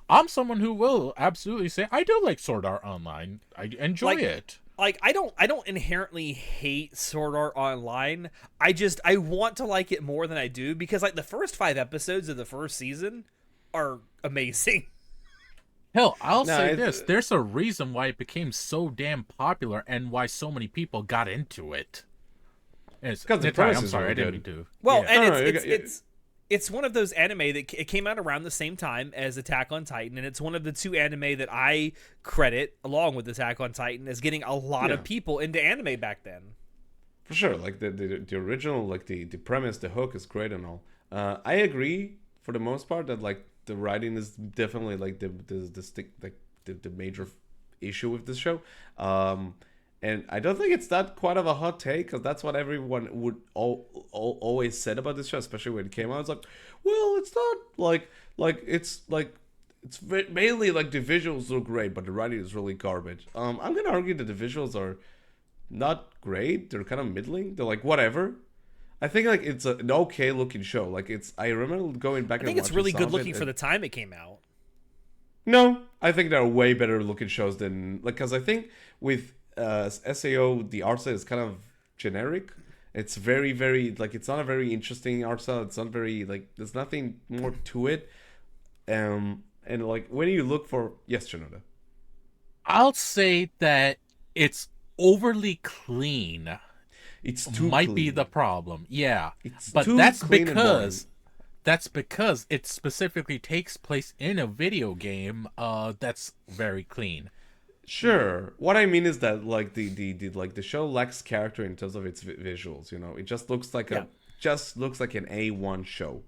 I'm someone who will absolutely say I do like Sword Art Online. I enjoy it. Like I don't inherently hate Sword Art Online. I want to like it more than I do because like the first 5 episodes of the first season are amazing. Hell, I'll No, say it's- this: there's a reason why it became so damn popular and why so many people got into it. It's 'Cause the Nitai, premise I'm is sorry, really I didn't good. mean to. Well, Yeah. and No, it's one of those anime that it came out around the same time as Attack on Titan, and it's one of the 2 anime that I credit along with Attack on Titan as getting a lot of Yeah. people into anime back then. For sure, like the original, like the premise, the hook is great and all. I agree for the most part that like the writing is definitely like the stick like the major issue with this show. And I don't think it's that quite of a hot take because that's what everyone would always said about this show, especially when it came out. It's like, well, it's not it's mainly like the visuals look great, but the writing is really garbage. I'm gonna argue that the visuals are not great. They're kind of middling. They're like whatever. I think like it's an okay looking show. Like it's. I remember going back. I think and it's watching really some good of it, looking for and- the time it came out. No, I think there are way better looking shows than like because I think with SAO the art style is kind of generic. It's very like it's not a very interesting art style. It's not very like there's nothing more to it. And like when you look for yes, Shinoda. I'll say that it's overly clean. It's too Might be clean. the problem. Yeah. It's But too that's clean and boring. because it specifically takes place in a video game that's very clean. Sure. What I mean is that like the show lacks character in terms of its visuals. You know, it just looks like Yeah. an A1 show.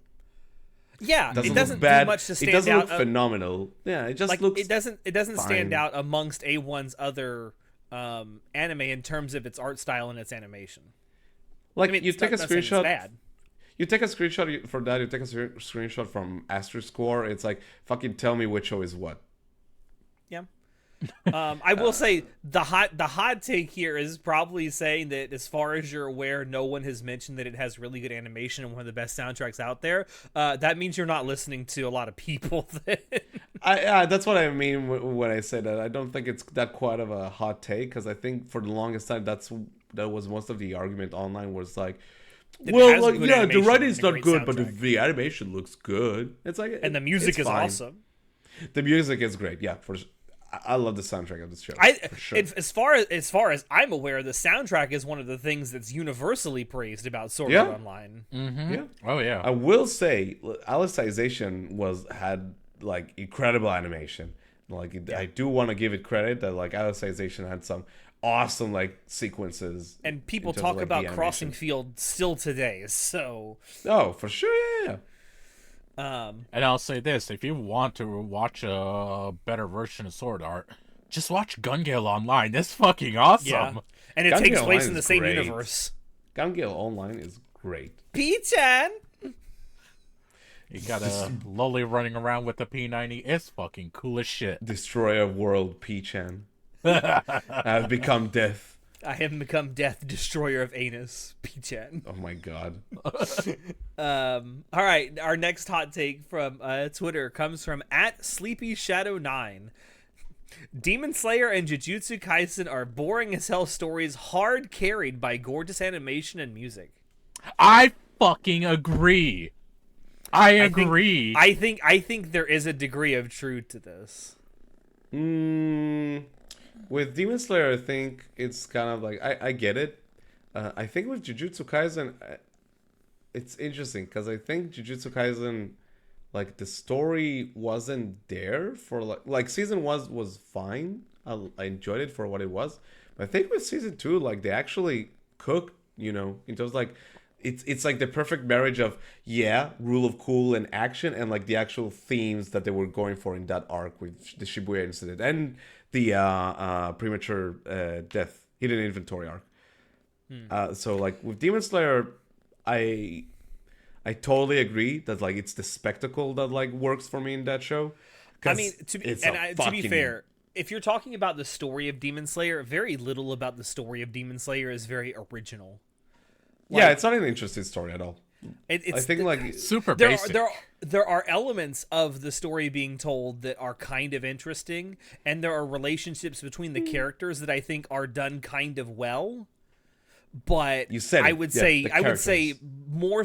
Yeah, it Doesn't doesn't look bad. do much to stand It doesn't out. look phenomenal. Yeah, it just like looks. it doesn't stand fine. out amongst A1's other anime in terms of its art style and its animation. Like I mean, you it's take a not saying it's screenshot. bad. You take a screenshot for that. You take a screenshot from Asterisk Score. It's like fucking tell me which show is what. Yeah. I will say the hot take here is probably saying that as far as you're aware, no one has mentioned that it has really good animation and one of the best soundtracks out there. That means you're not listening to a lot of people. That's what I mean when I say that. I don't think it's that quite of a hot take because I think for the longest time that was most of the argument online was like, It well, has like good yeah, the animation writing's and a not great good, but soundtrack. the animation looks good. It's like And the music it's is fine. awesome. The music is great. Yeah, I love the soundtrack of this show. For sure. As far as I'm aware, the soundtrack is one of the things that's universally praised about Sword Yeah. Art Online. Yeah. Oh yeah. I will say, Alicization had like incredible animation. Like I do want to give it credit that like Alicization had some awesome like sequences. And people in terms of, talk like, about the Crossing animation. Field still today. So, Oh, for sure, yeah. And I'll say this: if you want to watch a better version of Sword Art, just watch Gun Gale Online. That's fucking awesome. yeah. And it Gun takes Gale place Online in the is same great. universe. Gun Gale Online is great. P-chan! You got a lolly running around with the P90. It's fucking cool as shit. Destroyer of World P-chan. I've become death. I have become Death, Destroyer of Anus. P-chan. Oh my god. All right, our next hot take from Twitter comes from @SleepyShadow9. Demon Slayer and Jujutsu Kaisen are boring as hell stories, hard carried by gorgeous animation and music. I fucking agree. I agree. I think there is a degree of truth to this. With Demon Slayer, I think it's kind of like I get it. I think with Jujutsu Kaisen, it's interesting because I think Jujutsu Kaisen, like the story wasn't there for like season was fine. I enjoyed it for what it was, I think with season 2, like they actually cooked, in terms of, like it's like the perfect marriage of rule of cool and action, and like the actual themes that they were going for in that arc with the Shibuya incident and the premature death hidden inventory arc. So like with Demon Slayer, I I totally agree that like it's the spectacle that like works for me in that show. I mean, 'Cause to be it's and a to be fucking- fair, if you're talking about the story of Demon Slayer, very little about the story of Demon Slayer is very original. yeah, Like, it's not an interesting story at all. it's I think like Super there basic. there are elements of the story being told that are kind of interesting, and there are relationships between the characters that I think are done kind of well. But You said I it. would Yeah, say the I would say characters. more.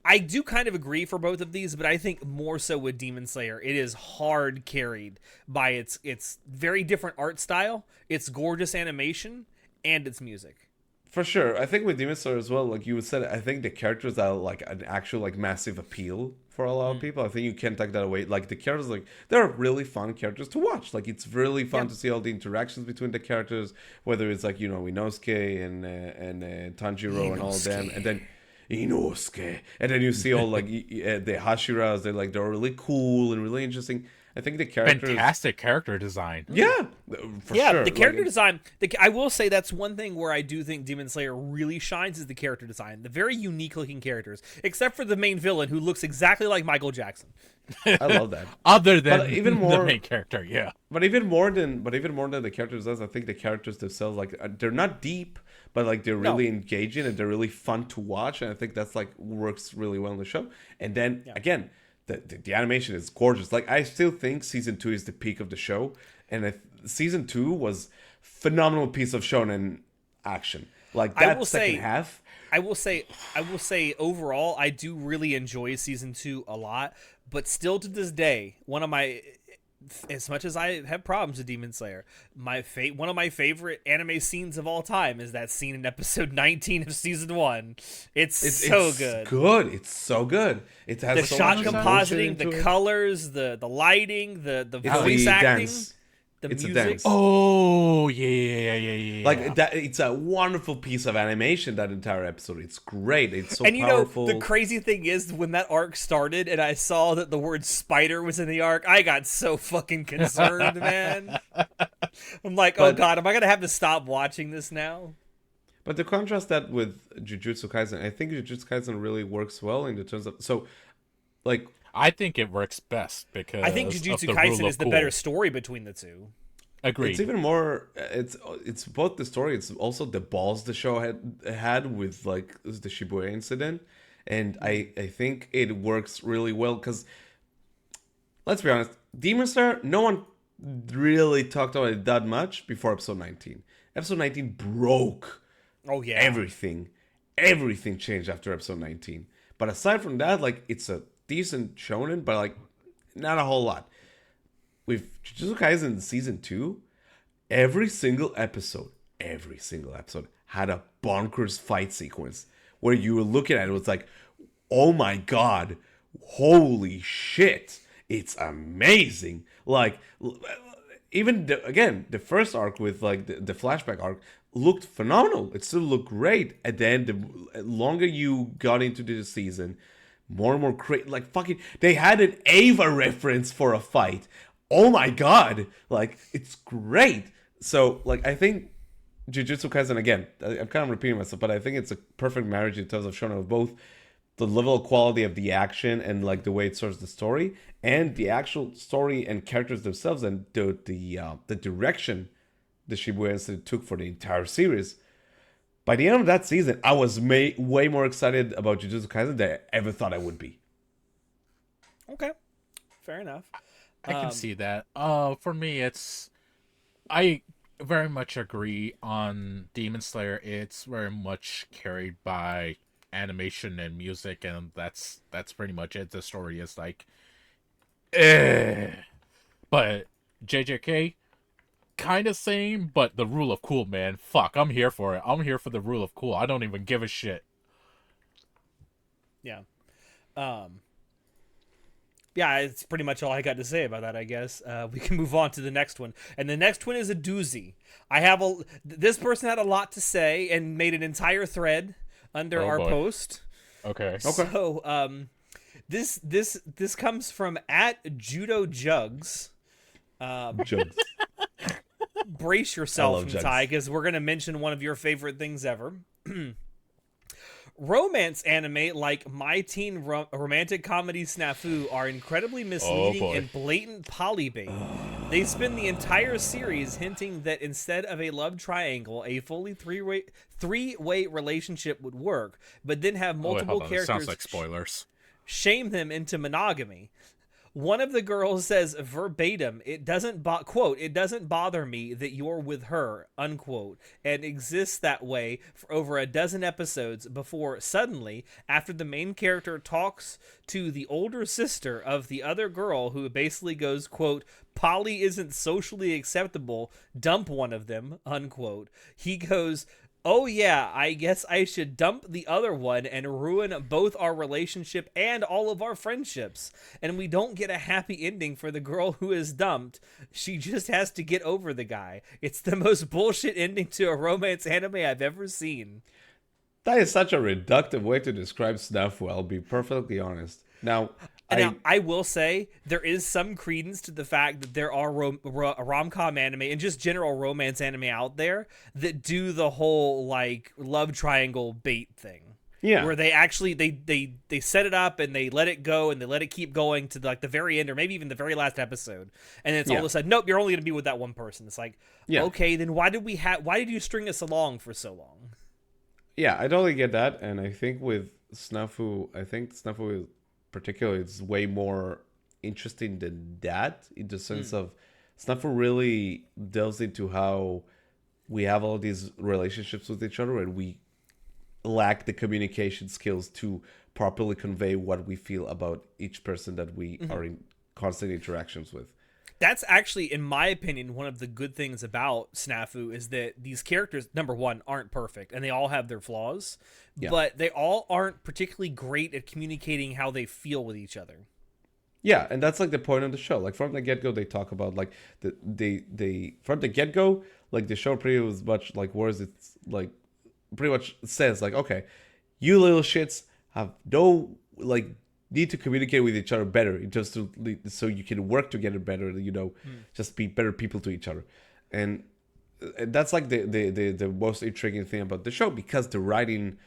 I do kind of agree for both of these, but I think more so with Demon Slayer, it is hard carried by its very different art style, its gorgeous animation, and its music. For sure. I think with Demon Slayer as well, like you said, I think the characters are like an actual like massive appeal for a lot of people. I think you can't take that away. Like the characters, like they're really fun characters to watch. Like it's really fun to see all the interactions between the characters, whether it's like Inosuke and Tanjiro and all of them, and then Inosuke, and then you see all like the Hashiras. They're really cool and really interesting. I think the characters, Fantastic character design. yeah, for Yeah, sure. the character Like, design. I will say that's one thing where I do think Demon Slayer really shines is the character design. The very unique looking characters, except for the main villain who looks exactly like Michael Jackson. I love that. Other than But even the more- main character, yeah. But even more than the characters does, I think the characters themselves, like they're not deep, but like they're really engaging and they're really fun to watch, and I think that's like works really well in the show. And then again, the animation is gorgeous. Like I still think season 2 is the peak of the show, and season 2 was phenomenal piece of shonen action. Like I that will second say- half. I will say overall, I do really enjoy season 2 a lot, but still to this day, one of my, as much as I have problems with Demon Slayer, one of my favorite anime scenes of all time is that scene in episode 19 of season 1. It's so good. It's so good. It has The so shot much emotion compositing, the into it. colors, the lighting, the It's voice the acting, dance. the It's a music. dance. Oh yeah. Like that, it's a wonderful piece of animation. That entire episode, it's great. It's so And powerful. the crazy thing is, when that arc started and I saw that the word spider was in the arc, I got so fucking concerned, man. I'm like, oh But- god, am I gonna have to stop watching this now? But to contrast that with Jujutsu Kaisen, I think Jujutsu Kaisen really works well in the terms of like I think it works best because I think of Jujutsu the rule Kaisen of is the cool. better story between the two. Agreed. it's even more. It's both the story. It's also the balls the show had with like the Shibuya incident, and I think it works really well because let's be honest, Demon Slayer, no one really talked about it that much before episode 19. Episode 19 broke Oh yeah, everything. Everything changed after episode 19. But aside from that, like it's a decent shonen, but like not a whole lot. With Jujutsu Kaisen season 2, every single episode had a bonkers fight sequence where you were looking at it, it was like, oh my god, holy shit, it's amazing. Like even the first arc with like the flashback arc looked phenomenal. It still looked great. And then the longer you got into the season, more and more like fucking, they had an Ava reference for a fight. Oh my god, like it's great. So like I think Jujutsu Kaisen, again, I'm kind of repeating myself, but I think it's a perfect marriage in terms of shonen of both the level of quality of the action and like the way it serves the story, and the actual story and characters themselves, and the direction the Shibuya Incident took for the entire series. By the end of that season, I was way more excited about Jujutsu Kaisen than I ever thought I would be. okay, fair enough. I can see that. For me, I very much agree on Demon Slayer. It's very much carried by animation and music, and that's pretty much it. The story is like, but JJK, kind of same, but the rule of cool, man. Fuck, I'm here for it. I'm here for the rule of cool. I don't even give a shit. Yeah. Yeah, it's pretty much all I got to say about that, I guess. We can move on to the next one. And the next one is a doozy. This person had a lot to say and made an entire thread under Oh our boy. post. Okay. Okay. So, this comes from at Judo Jugs. Jugs. Brace I yourself, love jugs. Ty, because we're gonna mention one of your favorite things ever. Romance anime like My Teen Romantic Comedy Snafu are incredibly misleading boy. and blatant polybait. They spend the entire series hinting that instead of a love triangle, a fully three-way relationship would work, but then have Oh, wait, multiple hold on. This characters sounds like spoilers. shame them into monogamy. One of the girls says verbatim, it doesn't bother me that you're with her, unquote, and exists that way for over a dozen episodes before suddenly, after the main character talks to the older sister of the other girl who basically goes, quote, poly isn't socially acceptable, dump one of them, unquote. He goes, oh yeah, I guess I should dump the other one and ruin both our relationship and all of our friendships. And we don't get a happy ending for the girl who is dumped. She just has to get over the guy. It's the most bullshit ending to a romance anime I've ever seen. That is such a reductive way to describe Snafu, I'll be perfectly honest. Now, Now, I will say there is some credence to the fact that there are rom-com anime and just general romance anime out there that do the whole like love triangle bait thing. yeah. Where they actually they set it up and they let it go and they let it keep going to like the very end or maybe even the very last episode, and then it's all of a sudden, nope, you're only gonna be with that one person. It's like, Yeah. okay, then why did you string us along for so long? Yeah, I totally get that, and I think with Snafu, is particularly it's way more interesting than that in the sense of Snafu really delves into how we have all these relationships with each other and we lack the communication skills to properly convey what we feel about each person that we are in constant interactions with. That's actually, in my opinion, one of the good things about Snafu is that these characters, number one, aren't perfect, and they all have their flaws, but they all aren't particularly great at communicating how they feel with each other. Yeah, and that's like the point of the show. Like from the get go, they talk about like they from the get go, like the show pretty much like words. It's like pretty much says like, okay, you little shits have no like need to communicate with each other better, just to so you can work together better. Just be better people to each other, and that's like the most intriguing thing about the show because the writing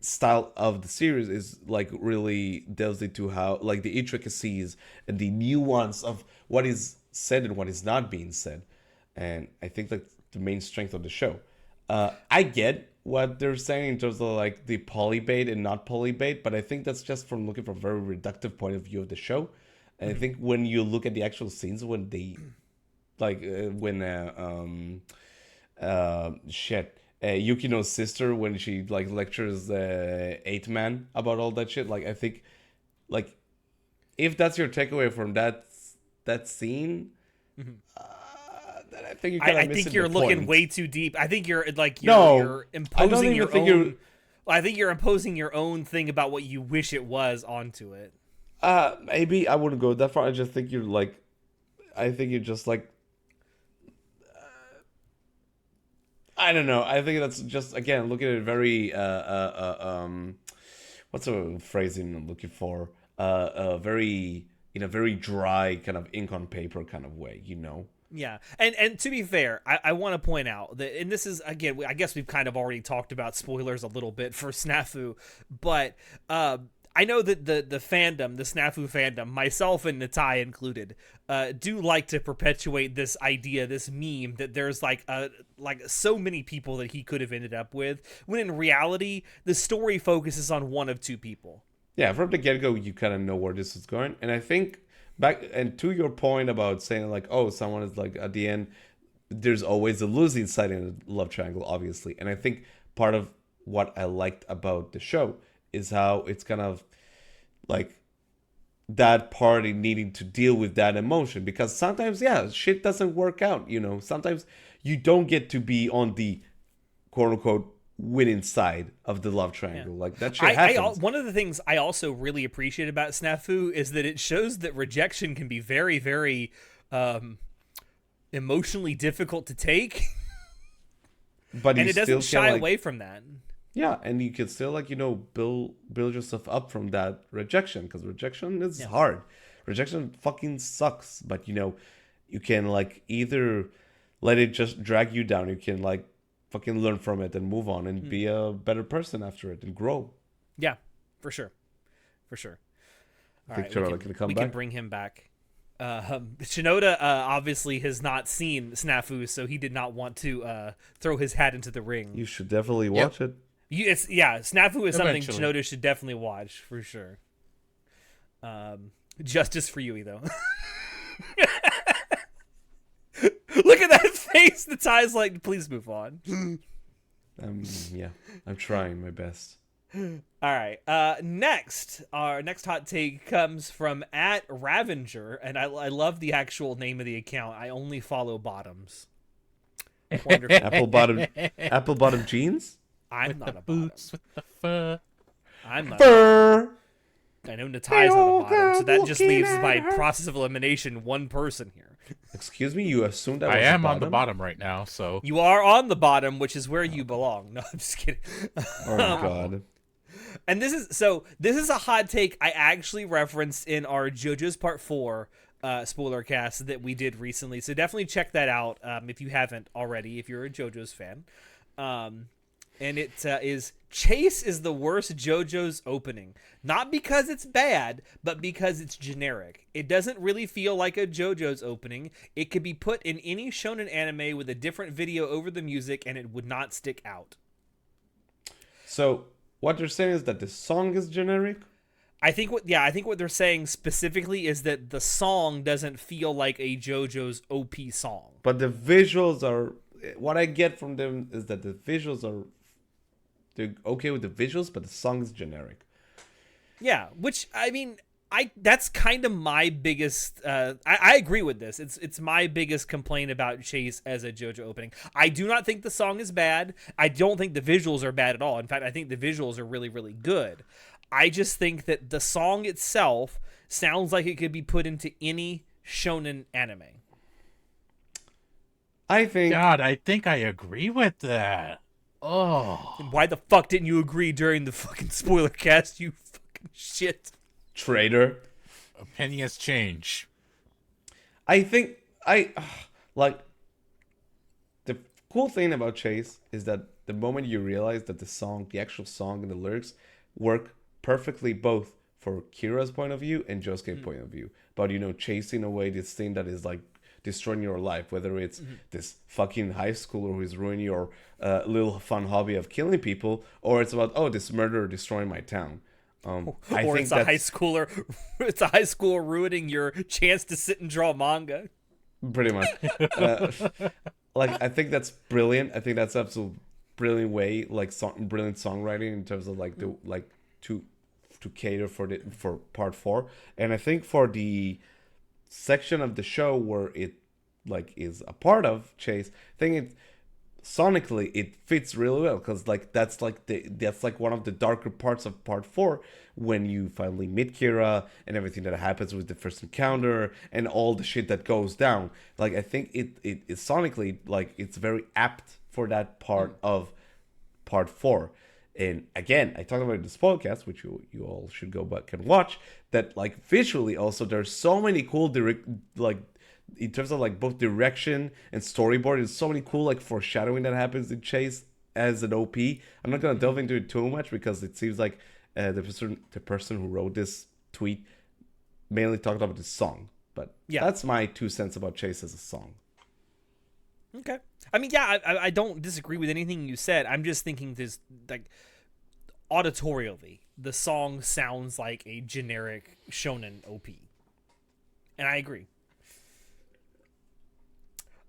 style of the series is like really delves into how like the intricacies and the nuance of what is said and what is not being said, and I think that's the main strength of the show. I get what they're saying in terms of like the polybait and not polybait, but I think that's just from looking from a very reductive point of view of the show. And I think when you look at the actual scenes when they like Yukino's sister when she like lectures Eight Man about all that shit. Like I think, like, if that's your takeaway from that scene, then I think you kind of I think you're looking point. way too deep. I think you're like No, you're I don't imposing even your think own. you're- I think you're imposing your own thing about what you wish it was onto it. Maybe I wouldn't go that far. I just think you're like, I think you're just like, I don't know. I think that's just again looking at it very what's the phrasing I'm looking for? Very in a very dry kind of ink on paper kind of way, you know. Yeah, and to be fair, I want to point out that, and this is again, I guess we've kind of already talked about spoilers a little bit for Snafu, but I know that the fandom, the Snafu fandom, myself and Natai included, do like to perpetuate this idea, this meme that there's like so many people that he could have ended up with, when in reality the story focuses on one of two people. Yeah, from the get go, you kind of know where this is going, and I think back and to your point about saying like, oh, someone is like at the end, there's always a losing side in a love triangle, obviously, and I think part of what I liked about the show is how it's kind of like that party needing to deal with that emotion because sometimes shit doesn't work out, you know. Sometimes you don't get to be on the quote unquote winning side of the love triangle. Like that shit happens. One of the things I also really appreciate about Snafu is that it shows that rejection can be very, very emotionally difficult to take, But and you it doesn't still shy can, like, away from that. yeah, and you can still, like, build yourself up from that rejection, because rejection is hard. Rejection fucking sucks. But you can, like, either let it just drag you down. You can, like, fucking learn from it and move on and be a better person after it and grow. Yeah, for sure. All Think right, Charlotte can come we back? can bring him back. Shinoda obviously has not seen Snafu, so he did not want to throw his hat into the ring. You should definitely watch it. Snafu is something Eventually. Shinoda should definitely watch for sure. Justice for Yui, though. Look at that face. The tie's like, please move on. Yeah, I'm trying my best. All right. Next, our next hot take comes from @Ravenger, and I love the actual name of the account. I only follow bottoms. Wonderful. Apple bottom jeans. I'm With not the a bottom. boots, with the fur. I'm not. Fur. I know Natai's not a bottom, so that just leaves by process of elimination one person here. Excuse me, you assumed I was I am a on the bottom? bottom right now, so You are on the bottom, which is where you belong. No, I'm just kidding. Oh my god. And this is a hot take I actually referenced in our JoJo's Part 4 spoiler cast that we did recently. So definitely check that out if you haven't already, if you're a JoJo's fan. And it is Chase is the worst JoJo's opening. Not because it's bad, but because it's generic. It doesn't really feel like a JoJo's opening. It could be put in any shonen anime with a different video over the music and it would not stick out. So what you're saying is that the song is generic? I think what they're saying specifically is that the song doesn't feel like a JoJo's OP song. But the visuals are, what I get from them is that the visuals are, they're okay with the visuals, but the song is generic. Yeah, which I mean, that's kind of my biggest. I agree with this. It's my biggest complaint about Chase as a JoJo opening. I do not think the song is bad. I don't think the visuals are bad at all. In fact, I think the visuals are really, really good. I just think that the song itself sounds like it could be put into any shonen anime. I think God, I think I agree with that. Oh, And why the fuck didn't you agree during the fucking spoiler cast? You fucking shit. traitor. opinions change. I think like the cool thing about Chase is that the moment you realize that the actual song and the lyrics work perfectly both for Kira's point of view and Josuke's point of view, but chasing away this thing that is like destroying your life, whether it's this fucking high schooler who is ruining your little fun hobby of killing people, or it's about this murderer destroying my town. I Or think it's a high schooler. It's a high schooler ruining your chance to sit and draw manga. pretty much. I think that's brilliant. I think that's absolute brilliant way, brilliant songwriting in terms of to cater for part 4. And I think for the section of the show where it is a part of Chase, I think it sonically it fits really well, because that's one of the darker parts of part 4, when you finally meet Kira and everything that happens with the first encounter and all the shit that goes down. I think it sonically, it's very apt for that part of part 4. And again, I talked about it in this podcast, which you all should go back and watch, that visually also there's so many cool in terms of both direction and storyboard, there's so many cool foreshadowing that happens in Chase as an OP. I'm not gonna delve into it too much because it seems like the person who wrote this tweet mainly talked about the song. But Yeah. that's my 2 cents about Chase as a song. Okay. I mean, yeah, I don't disagree with anything you said. I'm just thinking this, auditorially, the song sounds like a generic shonen OP. And I agree.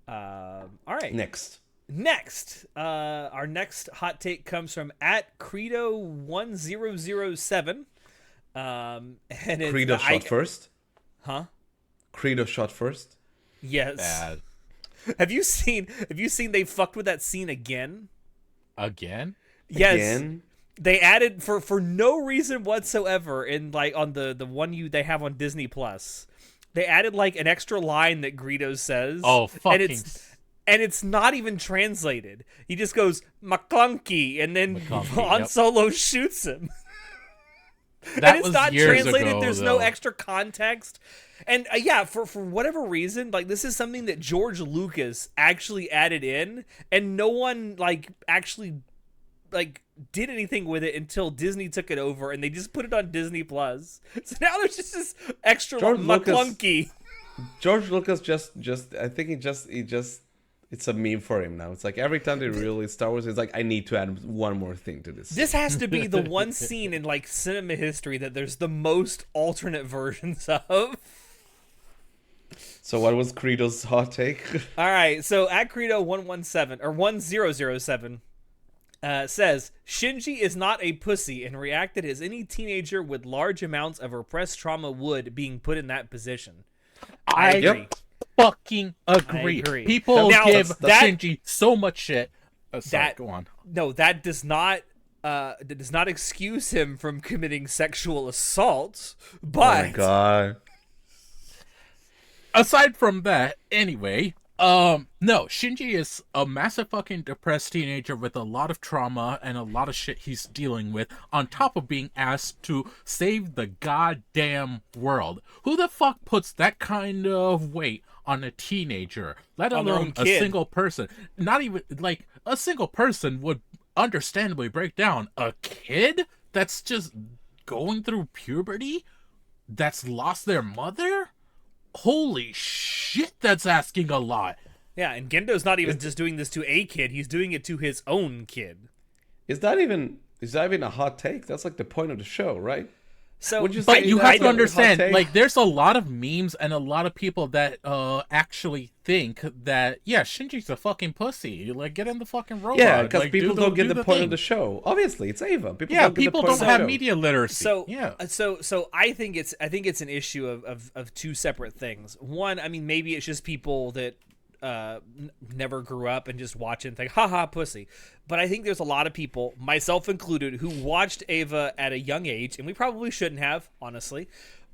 All right. Next. Our next hot take comes from @Credo1007. And it's Credo shot first. Huh? Credo shot first. Yes. Bad. Have you seen they fucked with that scene again? Again? Yes. Again? They added for no reason whatsoever in like on the one they have on Disney Plus. They added like an extra line that Greedo says. Oh, fucking. And it's not even translated. He just goes McClunky, and then Han yep. Solo shoots him. That and it's was not years translated. ago, There's though. no extra context. And yeah, for whatever reason, like this is something that George Lucas actually added in, and no one like actually like did anything with it until Disney took it over, and they just put it on Disney Plus. So now there's just this extra McClunky. George Lucas just I think he just it's a meme for him now. It's like every time they release Star Wars, it's like, I need to add one more thing to this. This has to be the one scene in like cinema history that there's the most alternate versions of. So what was Credo's hot take? All right, so at Credo 117 or 1007 says Shinji is not a pussy and reacted as any teenager with large amounts of repressed trauma would being put in that position. I agree. Fucking agree. People give Shinji so much shit. Sorry, go on. No, that does not excuse him from committing sexual assault. But oh my god. Aside from that, anyway, no, Shinji is a massive fucking depressed teenager with a lot of trauma and a lot of shit he's dealing with, on top of being asked to save the goddamn world. Who the fuck puts that kind of weight on a teenager, let alone a single person? Not even, like, a single person would understandably break down. A kid that's just going through puberty, that's lost their mother? Holy shit, that's asking a lot. Yeah, and Gendo's not even just doing this to a kid, he's doing it to his own kid. Is that even a hot take? That's like the point of the show, right? So, but you have to understand, like, there's a lot of memes and a lot of people that actually think that, yeah, Shinji's a fucking pussy. Like, get in the fucking robot. Yeah, because like, people don't get the point of the show. Obviously, it's Ava. People don't have media literacy. So, yeah. So I think it's an issue of two separate things. One, I mean, maybe it's just people that never grew up and just watch it and think, haha, pussy. But I think there's a lot of people, myself included, who watched Ava at a young age, and we probably shouldn't have, honestly.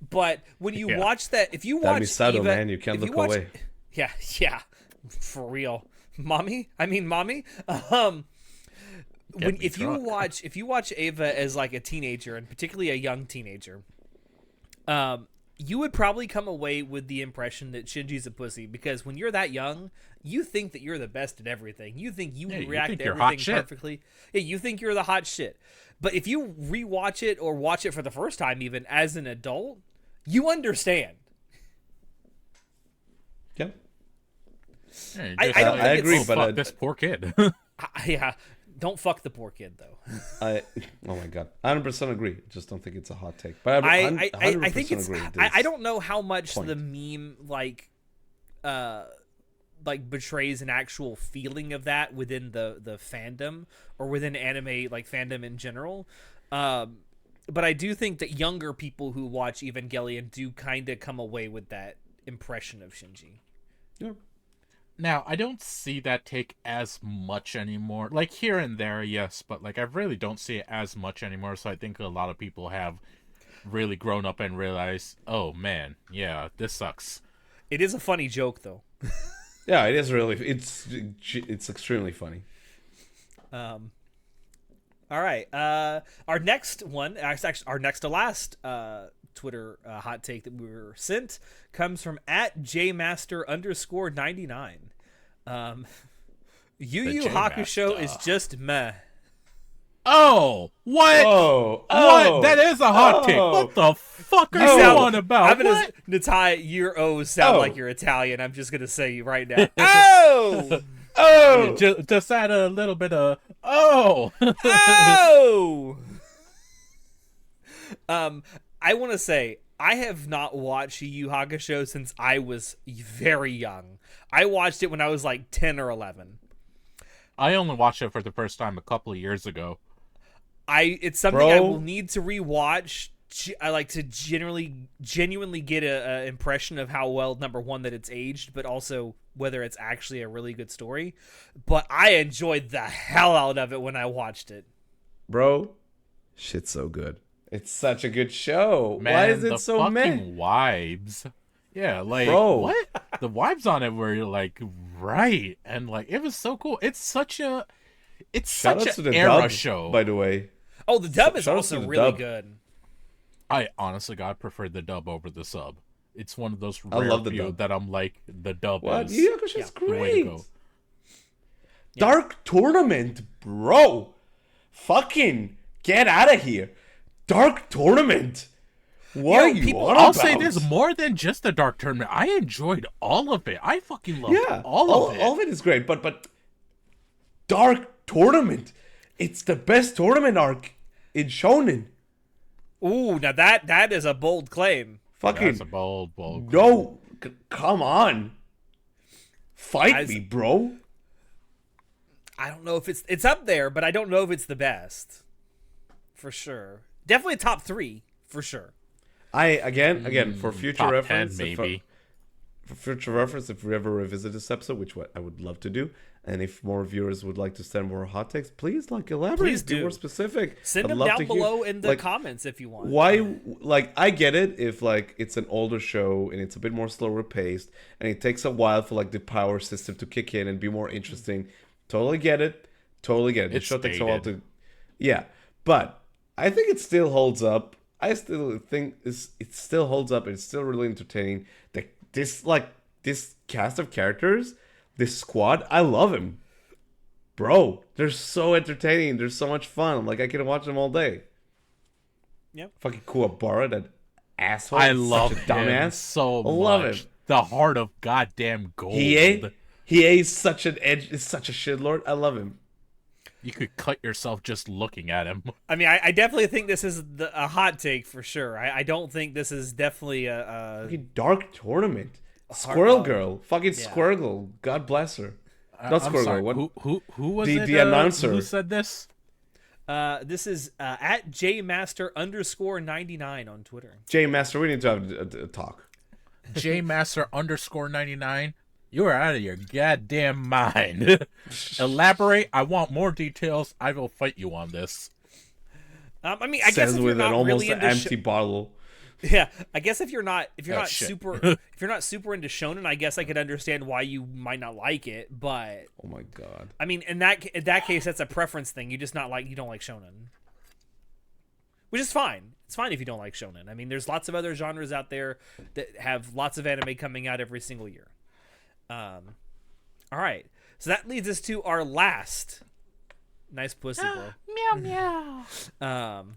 But when you watch that, if you watch subtle, Ava, man, you can't look away. Yeah, for real, mommy. If you watch Ava as like a teenager, and particularly a young teenager, you would probably come away with the impression that Shinji's a pussy, because when you're that young, you think that you're the best at everything. You think you react to everything perfectly. Yeah, you think you're the hot shit. But if you rewatch it or watch it for the first time, even as an adult, you understand. Yeah. I agree, but this poor kid. Yeah. Don't fuck the poor kid, though. Oh my god, 100% agree. Just don't think it's a hot take. But I think it's. Agree I don't know how much the meme like betrays an actual feeling of that within the fandom or within anime like fandom in general. But I do think that younger people who watch Evangelion do kind of come away with that impression of Shinji. Yeah. Now, I don't see that take as much anymore. Like, here and there, yes, but, like, I really don't see it as much anymore, so I think a lot of people have really grown up and realized, oh, man, yeah, this sucks. It is a funny joke, though. Yeah, it is really... It's extremely funny. All right. Our next one, actually, our next to last Twitter hot take that we were sent comes from @jmaster_99. Yu Yu Hakusho is just meh. Oh, what? What? That is a hot take. What the fuck are you on about? Natai, your O's sound like you're Italian. I'm just gonna say you right now. Just add a little bit of I want to say I have not watched Yu Yu Hakusho since I was very young. I watched it when I was like 10 or 11. I only watched it for the first time a couple of years ago. It's something I will need to rewatch. I like to genuinely get a impression of how well, number one, that it's aged, but also whether it's actually a really good story. But I enjoyed the hell out of it when I watched it. bro, shit's so good. It's such a good show. Man, Why is the it so meh? fucking vibes. Yeah, like Bro. what? The vibes on it were like right, and like it was so cool. It's such Shout such out to an the era dub, show. by the way. Oh, the dub is shout out also to the really dub. good. I honestly, God, prefer the dub over the sub. It's one of those I rare love the few dub. that I'm like the dub What? is Yu Yu Hakusho is the way to great. go. Dark Tournament, bro. Fucking get out of here. Dark Tournament. What Yo, are you people- on I'll about? say this more than just the Dark Tournament. I enjoyed all of it. I fucking loved Yeah, all of it. All of it is great, but Dark Tournament. It's the best tournament arc in Shonen. Ooh, now that is a bold claim. Fucking That's a bold. no, come on. Fight As- me, bro. I don't know if it's up there, but I don't know if it's the best. For sure. Definitely top 3, for sure. Again for future Top 10 reference, maybe. for future reference, if we ever revisit this episode, which I would love to do, and if more viewers would like to send more hot takes, please elaborate, Please be do. more specific. Send I'd them love down to hear- below in the like, comments if you want. Why, I get it if it's an older show and it's a bit more slower paced and it takes a while for the power system to kick in and be more interesting. Totally get it. The It's show takes a while dated. to, yeah, but I think it still holds up. I still think it still holds up. And it's still really entertaining. This cast of characters, this squad, I love him, bro. They're so entertaining. They're so much fun. I can watch them all day. Yep. Fucking Kuwabara, that asshole. I He's love such a him dumbass. so I love much. him. The heart of goddamn gold. He is such an edge. Is such a shitlord. I love him. You could cut yourself just looking at him. I mean, I definitely think this is a hot take for sure. I don't think this is definitely a Fucking Dark Tournament. Squirrel Girl. Fucking yeah. Squirrel Girl. God bless her. Not I'm Squirrel sorry. Girl. Who was The- it? the announcer. Who said this? this is at jmaster_99 on Twitter. Jay Master, we need to have a talk. jmaster_99. You are out of your goddamn mind. Elaborate. I want more details. I will fight you on this. I mean, I guess Says if you're with an not almost really into empty bottle. yeah, I guess if you're not Oh, shit. super super into shonen, I guess I could understand why you might not like it. But Oh my god. I mean, in that case, that's a preference thing. You don't like shonen, which is fine. It's fine if you don't like shonen. I mean, there's lots of other genres out there that have lots of anime coming out every single year. All right, so that leads us to our last nice pussy, bro. Meow meow.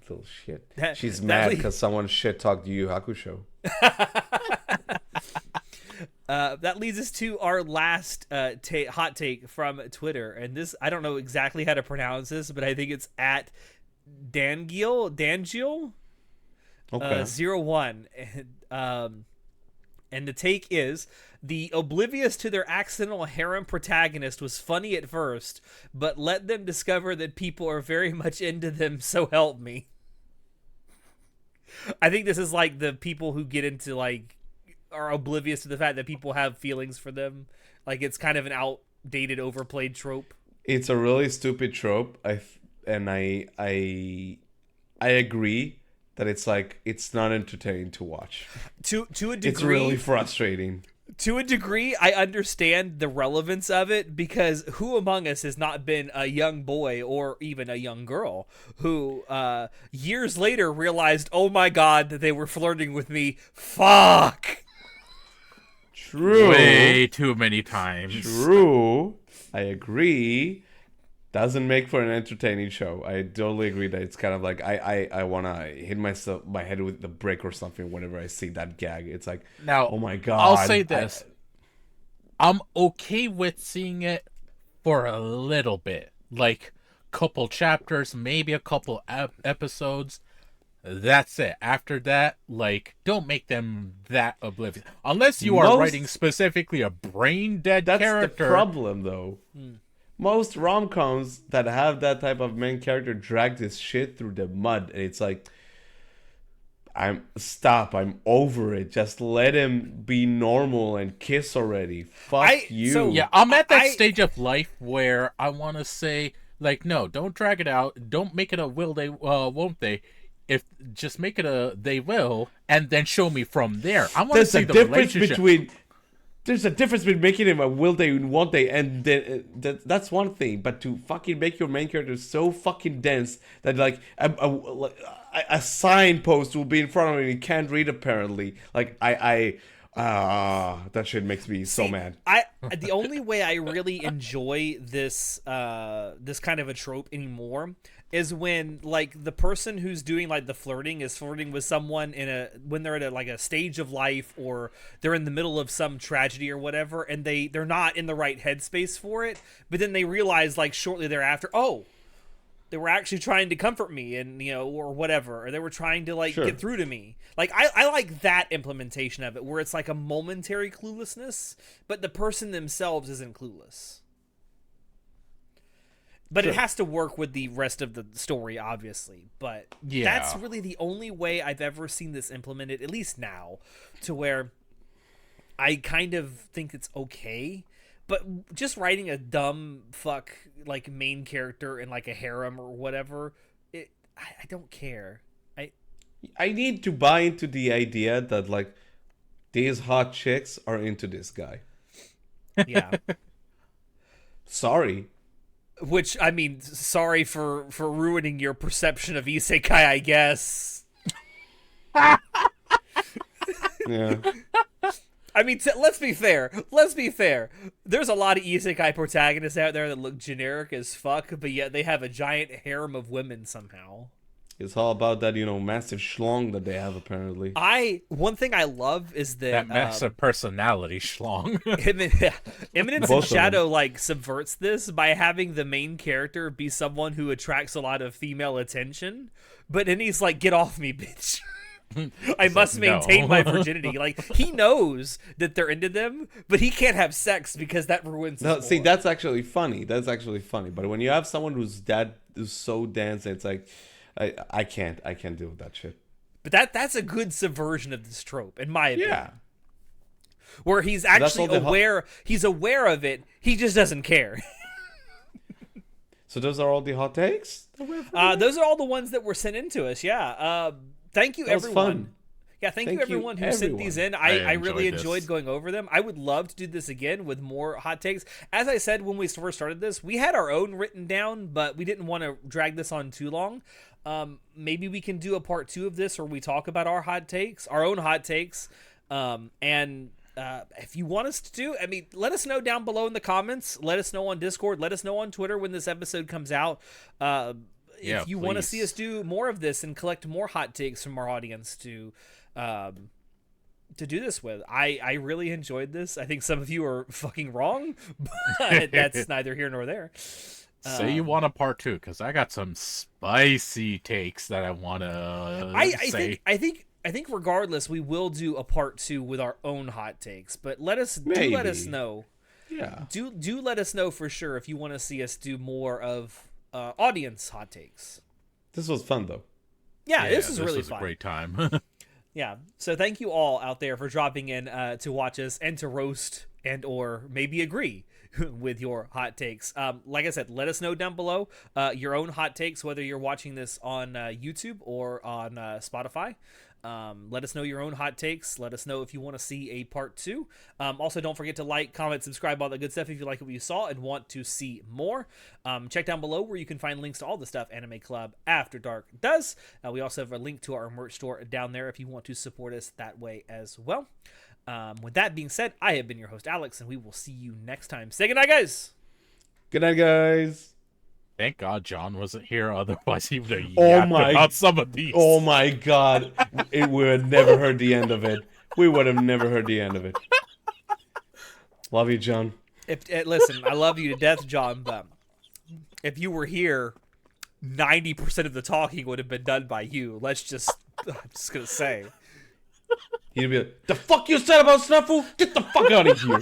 Little shit. That- She's that mad le- because someone shit talked Yu Yu Hakusho. That leads us to our last hot take from Twitter, and this I don't know exactly how to pronounce this, but I think it's at Dangiel Okay. 01, and the take is: the oblivious to their accidental harem protagonist was funny at first, but let them discover that people are very much into them. So help me. I think this is like the people who get into are oblivious to the fact that people have feelings for them. Like it's kind of an outdated, overplayed trope. It's a really stupid trope. I agree that it's not entertaining to watch. To a degree, It's really frustrating. to a degree, I understand the relevance of it because who among us has not been a young boy or even a young girl who years later realized, oh my god, that they were flirting with me? Fuck. True. Way too many times. True. I agree. Doesn't make for an entertaining show. I totally agree that it's kind of I wanna hit my head with the brick or something whenever I see that gag. It's like, Now, oh my god. I'll say this. I'm okay with seeing it for a little bit. Like, couple chapters, maybe a couple episodes. That's it. After that, don't make them that oblivious. Unless you are Most- writing specifically a brain-dead That's character. the problem, though. Most rom-coms that have that type of main character drag this shit through the mud, and it's like, I'm over it. Just let him be normal and kiss already. Fuck you. so- Yeah, I'm at that I- stage of life where I want to say, Like, no, don't drag it out. Don't make it a will they, won't they. If just make it a they will, and then show me from there. I want to There's see a the difference relationship. between there's a difference between making him a will they and won't they, and then that's one thing. But to fucking make your main character so fucking dense that like a signpost will be in front of him and he can't read apparently. Like that shit makes me so mad. The only way I really enjoy this this kind of a trope anymore is when like the person who's doing like the flirting is flirting with someone when they're at like a stage of life, or they're in the middle of some tragedy or whatever, and they're not in the right headspace for it, but then they realize like shortly thereafter, oh, they were actually trying to comfort me, and or whatever, or they were trying to like get through to me. Like I like that implementation of it, where it's like a momentary cluelessness, but the person themselves isn't clueless. But it has to work with the rest of the story, obviously. But that's really the only way I've ever seen this implemented, at least now, to where I kind of think it's okay. But just writing a dumb fuck like main character in like a harem or whatever, I don't care. I need to buy into the idea that like these hot chicks are into this guy. Yeah. Sorry. Which, I mean, sorry for ruining your perception of isekai, I guess. Yeah. I mean, let's be fair. Let's be fair. There's a lot of isekai protagonists out there that look generic as fuck, but yet they have a giant harem of women somehow. It's all about that, massive schlong that they have apparently. One thing I love is that massive personality schlong. Eminence in Shadow like subverts this by having the main character be someone who attracts a lot of female attention, but then he's like, "Get off me, bitch." I must maintain my virginity. Like, he knows that they're into them, but he can't have sex because that ruins his See, war. that's actually funny. But when you have someone who's so dense, it's like I can't deal with that shit. But that's a good subversion of this trope, in my opinion. Yeah. Where he's actually he's aware of it, he just doesn't care. So those are all the hot takes? Those are all the ones that were sent in to us, yeah. Thank you, that was everyone. Fun. Yeah, thank you, everyone who sent these in. I really enjoyed going over them. I would love to do this again with more hot takes. As I said when we first started this, we had our own written down, but we didn't want to drag this on too long. Maybe we can do a part 2 of this where we talk about our own hot takes. And if you want us to do, I mean, let us know down below in the comments. Let us know on Discord. Let us know on Twitter when this episode comes out. If you want to see us do more of this and collect more hot takes from our audience to do this with. I really enjoyed this. I think some of you are fucking wrong, but that's neither here nor there. Say you want a part 2, because I got some spicy takes that I want to say. I think regardless, we will do a part 2 with our own hot takes. But let us know. Yeah. Do let us know for sure if you want to see us do more of audience hot takes. This was fun though. Yeah, this was really fun. This was a great time. Yeah, so thank you all out there for dropping in to watch us and to roast and or maybe agree with your hot takes. Like I said, let us know down below your own hot takes, whether you're watching this on YouTube or on Spotify. Let us know your own hot takes. Let us know if you want to see a part 2. Also, don't forget to like, comment, subscribe, all that good stuff if you like what you saw and want to see more. Check down below where you can find links to all the stuff Anime Club After Dark does. We also have a link to our merch store down there if you want to support us that way as well. With that being said, I have been your host, Alex, and we will see you next time. Say goodnight, guys! Good night, guys! Thank God John wasn't here, otherwise he would have yapped about some of these. Oh my God. We would have never heard the end of it. We would have never heard the end of it. Love you, John. Listen, I love you to death, John, but if you were here, 90% of the talking would have been done by you. I'm just going to say. He'd be like, the fuck you said about Snuffle? Get the fuck out of here.